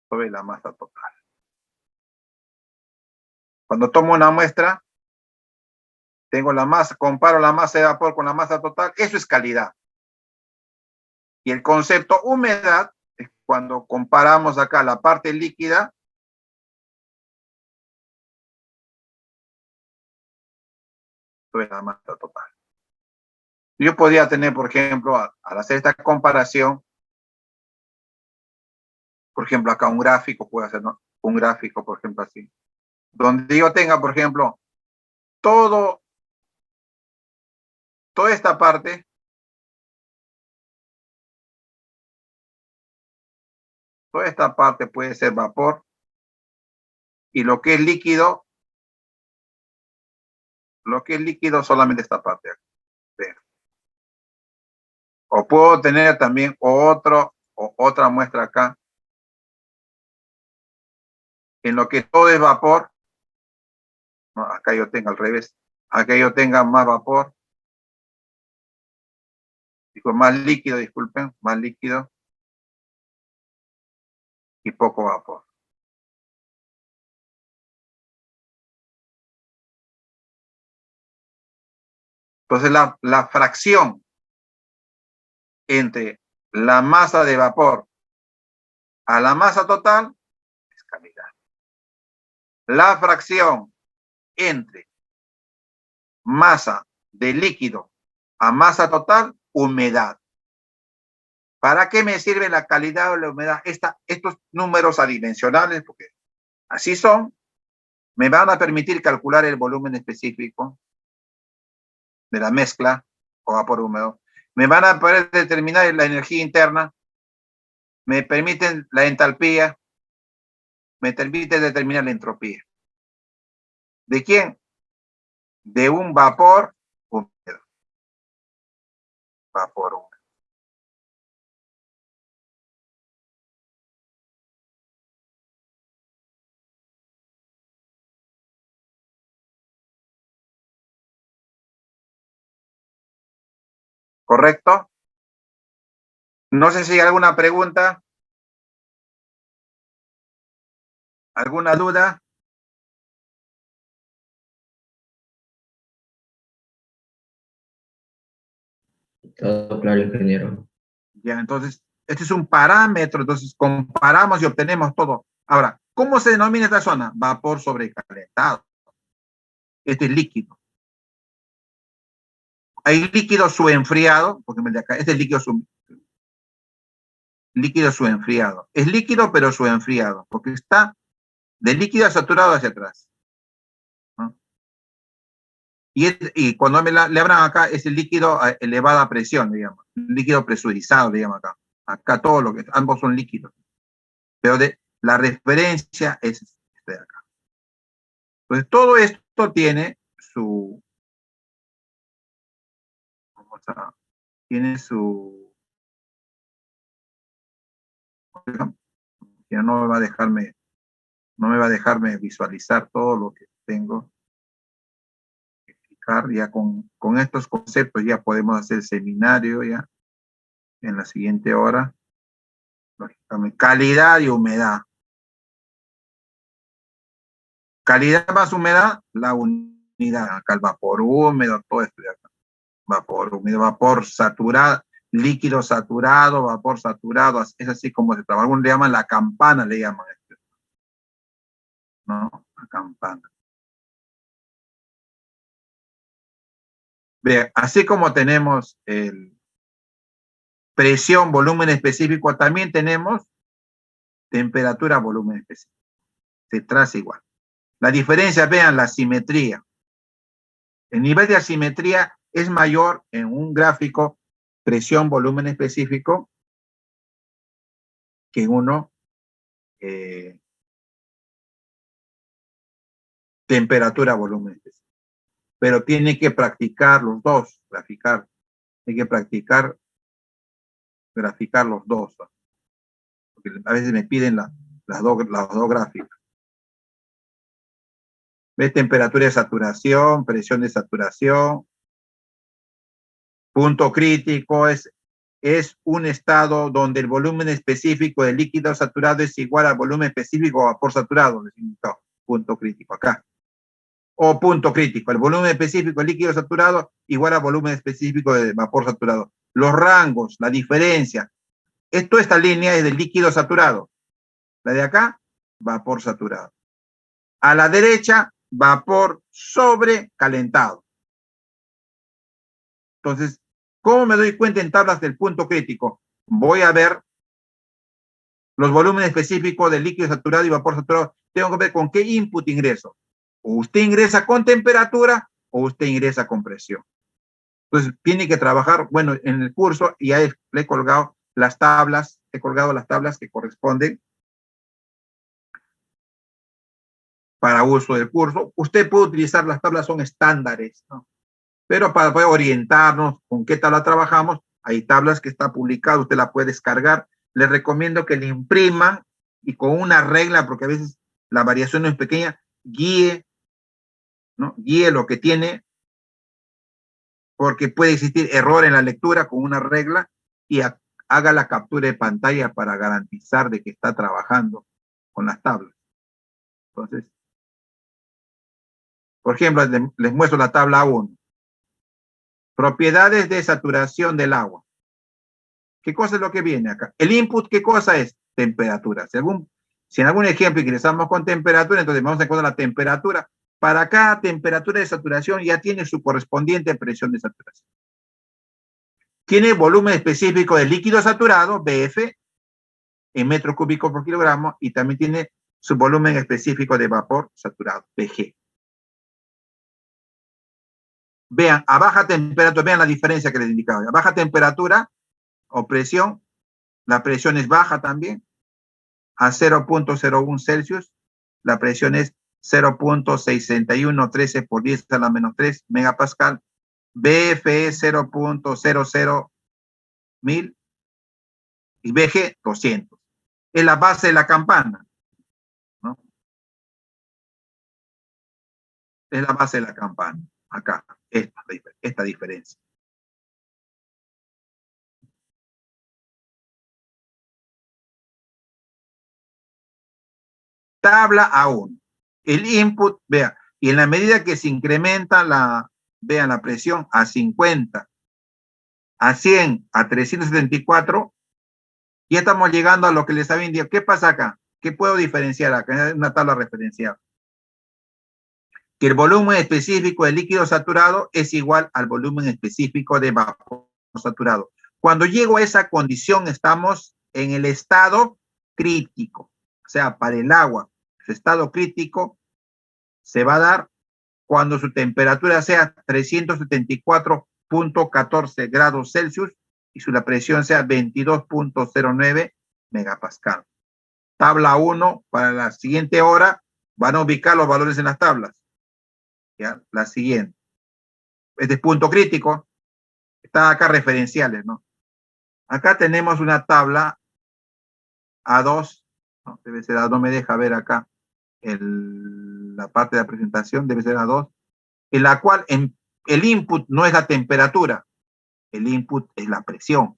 sobre la masa total. Cuando tomo una muestra, Tengo la masa, comparo la masa de vapor con la masa total, eso es calidad. Y el concepto humedad es cuando comparamos acá la parte líquida sobre la masa total. Yo podría tener, por ejemplo, al hacer esta comparación, por ejemplo, acá un gráfico, puedo hacer, ¿no? Un gráfico, por ejemplo, así. Donde yo tenga, por ejemplo, toda esta parte, puede ser vapor, y lo que es líquido solamente esta parte. O puedo tener también otra muestra acá, en lo que todo es vapor. No, acá yo tengo al revés. Acá yo tenga más vapor. Digo, más líquido, disculpen, más líquido. Y poco vapor. Entonces la fracción entre la masa de vapor a la masa total es calidad. La fracción entre masa de líquido a masa total, humedad. ¿Para qué me sirve la calidad o la humedad? Estos números adimensionales, porque así son, me van a permitir calcular el volumen específico de la mezcla o vapor húmedo. Me van a poder determinar la energía interna, me permiten la entalpía, me permite determinar la entropía. ¿De quién? De un vapor húmedo. Vapor húmedo. ¿Correcto? No sé si hay alguna pregunta, alguna duda. Todo claro, ingeniero. Ya, entonces, este es un parámetro, entonces comparamos y obtenemos todo. Ahora, ¿cómo se denomina esta zona? Vapor sobrecalentado. Este es líquido. Hay líquido subenfriado, porque me de acá, este es líquido subenfriado. Es líquido, pero subenfriado, porque está de líquido a saturado hacia atrás. ¿No? Y cuando le abran acá, es el líquido a elevada presión, digamos. Líquido presurizado, digamos acá. Acá todo lo que, ambos son líquidos. Pero la referencia es este de acá. Entonces, todo esto tiene su, ya no me va a dejarme visualizar todo lo que tengo que explicar. Ya con estos conceptos ya podemos hacer seminario ya en la siguiente hora. Lógicamente, calidad y humedad. Calidad más humedad, la unidad. Acá el vapor húmedo, todo esto de acá. Vapor húmedo, vapor saturado, líquido saturado, vapor saturado, es así como se trabaja. Algunos le llaman la campana, le llaman esto. ¿No? La campana. Bien, así como tenemos presión, volumen específico, también tenemos temperatura, volumen específico. Se traza igual. La diferencia, vean la simetría. El nivel de asimetría es mayor en un gráfico presión, volumen específico que en uno temperatura, volumen específico. Pero tiene que practicar los dos, graficar. Hay que practicar, graficar los dos. Porque a veces me piden las dos gráficas. ¿Ves? Temperatura de saturación, presión de saturación. Punto crítico es un estado donde el volumen específico del líquido saturado es igual al volumen específico de vapor saturado. Punto crítico acá. o punto crítico. El volumen específico de líquido saturado igual a volumen específico de vapor saturado. Los rangos, la diferencia. Esta línea es del líquido saturado. La de acá, vapor saturado. A la derecha, vapor sobrecalentado. Entonces, ¿cómo me doy cuenta en tablas del punto crítico? Voy a ver los volúmenes específicos del líquido saturado y vapor saturado. Tengo que ver con qué input ingreso. O usted ingresa con temperatura o usted ingresa con presión. Entonces, tiene que trabajar, bueno, en el curso ya le he colgado las tablas, que corresponden para uso del curso. Usted puede utilizar las tablas, son estándares, ¿no? Pero para poder orientarnos con qué tabla trabajamos, hay tablas que está publicado, usted la puede descargar. Les recomiendo que le impriman y con una regla, porque a veces la variación no es pequeña, guíe, ¿no? Guíe lo que tiene, porque puede existir error en la lectura con una regla y haga la captura de pantalla para garantizar de que está trabajando con las tablas. Entonces, por ejemplo, les muestro la tabla 1. Propiedades de saturación del agua. ¿Qué cosa es lo que viene acá? El input, ¿qué cosa es? Temperatura. Si en algún ejemplo ingresamos con temperatura, entonces vamos a encontrar la temperatura. Para cada temperatura de saturación ya tiene su correspondiente presión de saturación. Tiene volumen específico de líquido saturado, BF, en metro cúbico por kilogramo, y también tiene su volumen específico de vapor saturado, VG. Vean, a baja temperatura, vean la diferencia que les indicaba. A baja temperatura o presión, la presión es baja también. A 0.01 Celsius, la presión es 0.6113 por 10 a la menos 3 megapascal. BF es 0.00 mil y VG 200. Es la base de la campana, ¿no? Es la base de la campana. Acá, esta diferencia. Tabla A1. El input, vea, y en la medida que se incrementa vean la presión a 50, a 100, a 374, ya estamos llegando a lo que les había indicado. ¿Qué pasa acá? ¿Qué puedo diferenciar acá? Es una tabla referencial. Que el volumen específico de líquido saturado es igual al volumen específico de vapor saturado. Cuando llego a esa condición, estamos en el estado crítico. O sea, para el agua, su estado crítico se va a dar cuando su temperatura sea 374.14 grados Celsius y la presión sea 22.09 megapascal. Tabla 1, para la siguiente hora, van a ubicar los valores en las tablas. ¿Ya? La siguiente. Este es punto crítico. Están acá referenciales, ¿no? Acá tenemos una tabla A2. No, debe ser A2, no me deja ver acá la parte de la presentación, debe ser A2, en la cual el input no es la temperatura, el input es la presión.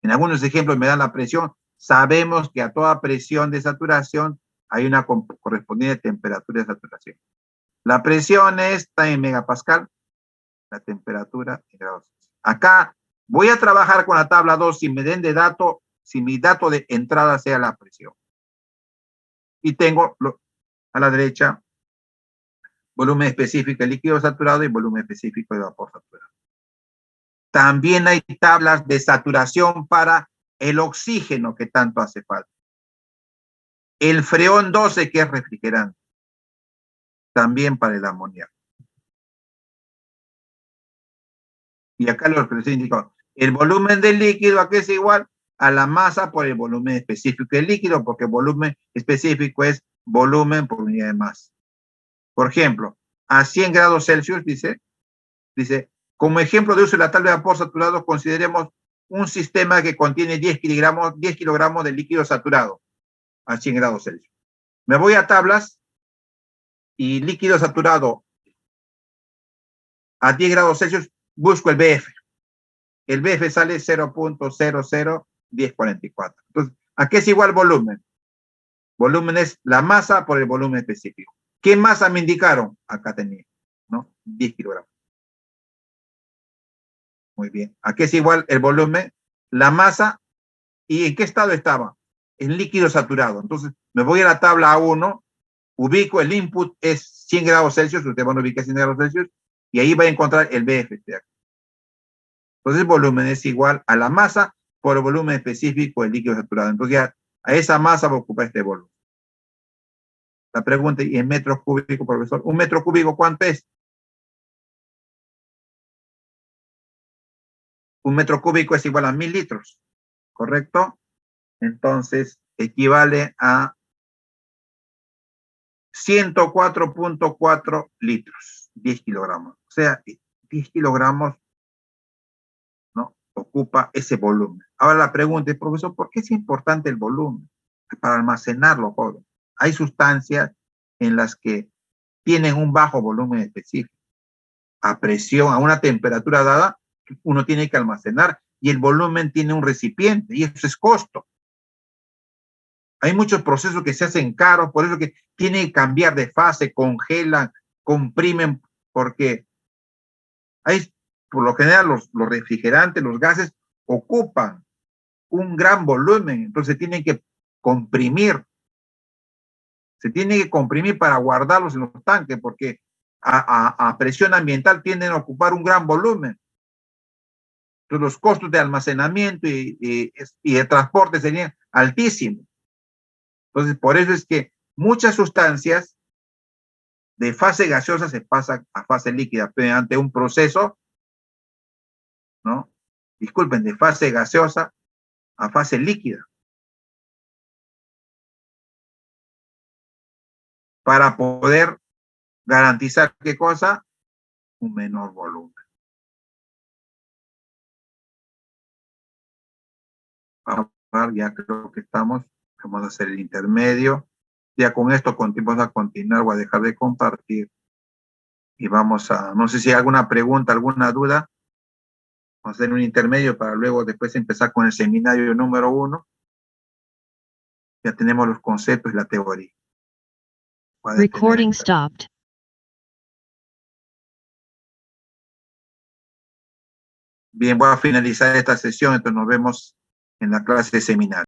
En algunos ejemplos me dan la presión. Sabemos que a toda presión de saturación hay una correspondiente temperatura de saturación. La presión está en megapascal, la temperatura en grados. Acá voy a trabajar con la tabla 2 si me den de dato, si mi dato de entrada sea la presión. Y tengo a la derecha volumen específico de líquido saturado y volumen específico de vapor saturado. También hay tablas de saturación para el oxígeno que tanto hace falta. El freón 12, que es refrigerante. También para el amoníaco. Y acá lo que les he indicado. El volumen del líquido aquí es igual a la masa por el volumen específico del líquido, porque el volumen específico es volumen por unidad de masa. Por ejemplo, a 100 grados Celsius, dice, como ejemplo de uso de la tabla de vapor saturado, consideremos un sistema que contiene 10 kilogramos de líquido saturado a 100 grados Celsius. Me voy a tablas y líquido saturado a 10 grados Celsius, busco el BF. El BF sale 0.001044. Entonces, ¿a qué es igual volumen? Volumen es la masa por el volumen específico. ¿Qué masa me indicaron? Acá tenía. ¿no? 10 kilogramos. Muy bien. Aquí es igual el volumen, la masa, ¿y en qué estado estaba? En líquido saturado. Entonces, me voy a la tabla A1, ubico el input, es 100 grados Celsius, usted va a ubicar 100 grados Celsius, y ahí va a encontrar el BF. Entonces, el volumen es igual a la masa por el volumen específico del líquido saturado. Entonces, ya a esa masa va a ocupar este volumen. La pregunta, ¿y en metros cúbicos, profesor? ¿Un metro cúbico cuánto es? Un metro cúbico es igual a 1000 litros, ¿correcto? Entonces, equivale a 104.4 litros, 10 kilogramos. O sea, 10 kilogramos, ¿no? Ocupa ese volumen. Ahora la pregunta es, profesor, ¿por qué es importante el volumen? Para almacenarlo, joven. Hay sustancias en las que tienen un bajo volumen específico. A presión, a una temperatura dada, uno tiene que almacenar y el volumen tiene un recipiente y eso es costo. Hay muchos procesos que se hacen caros, por eso que tienen que cambiar de fase, congelan, comprimen, porque hay, por lo general, los refrigerantes, los gases, ocupan un gran volumen, entonces tienen que comprimir. Se tiene que comprimir para guardarlos en los tanques, porque a presión ambiental tienden a ocupar un gran volumen. Entonces, los costos de almacenamiento y de transporte serían altísimos. Entonces, por eso es que muchas sustancias de fase gaseosa se pasan a fase líquida mediante un proceso, ¿no? Disculpen, de fase gaseosa a fase líquida. Para poder garantizar, ¿qué cosa? Un menor volumen. Ya creo que estamos. Vamos a hacer el intermedio. Ya con esto vamos a continuar. Voy a dejar de compartir. Y vamos a, no sé si hay alguna pregunta, alguna duda. Vamos a hacer un intermedio para luego después empezar con el seminario número 1. Ya tenemos los conceptos y la teoría. Recording stopped. Bien, voy a finalizar esta sesión, entonces nos vemos en la clase de seminario.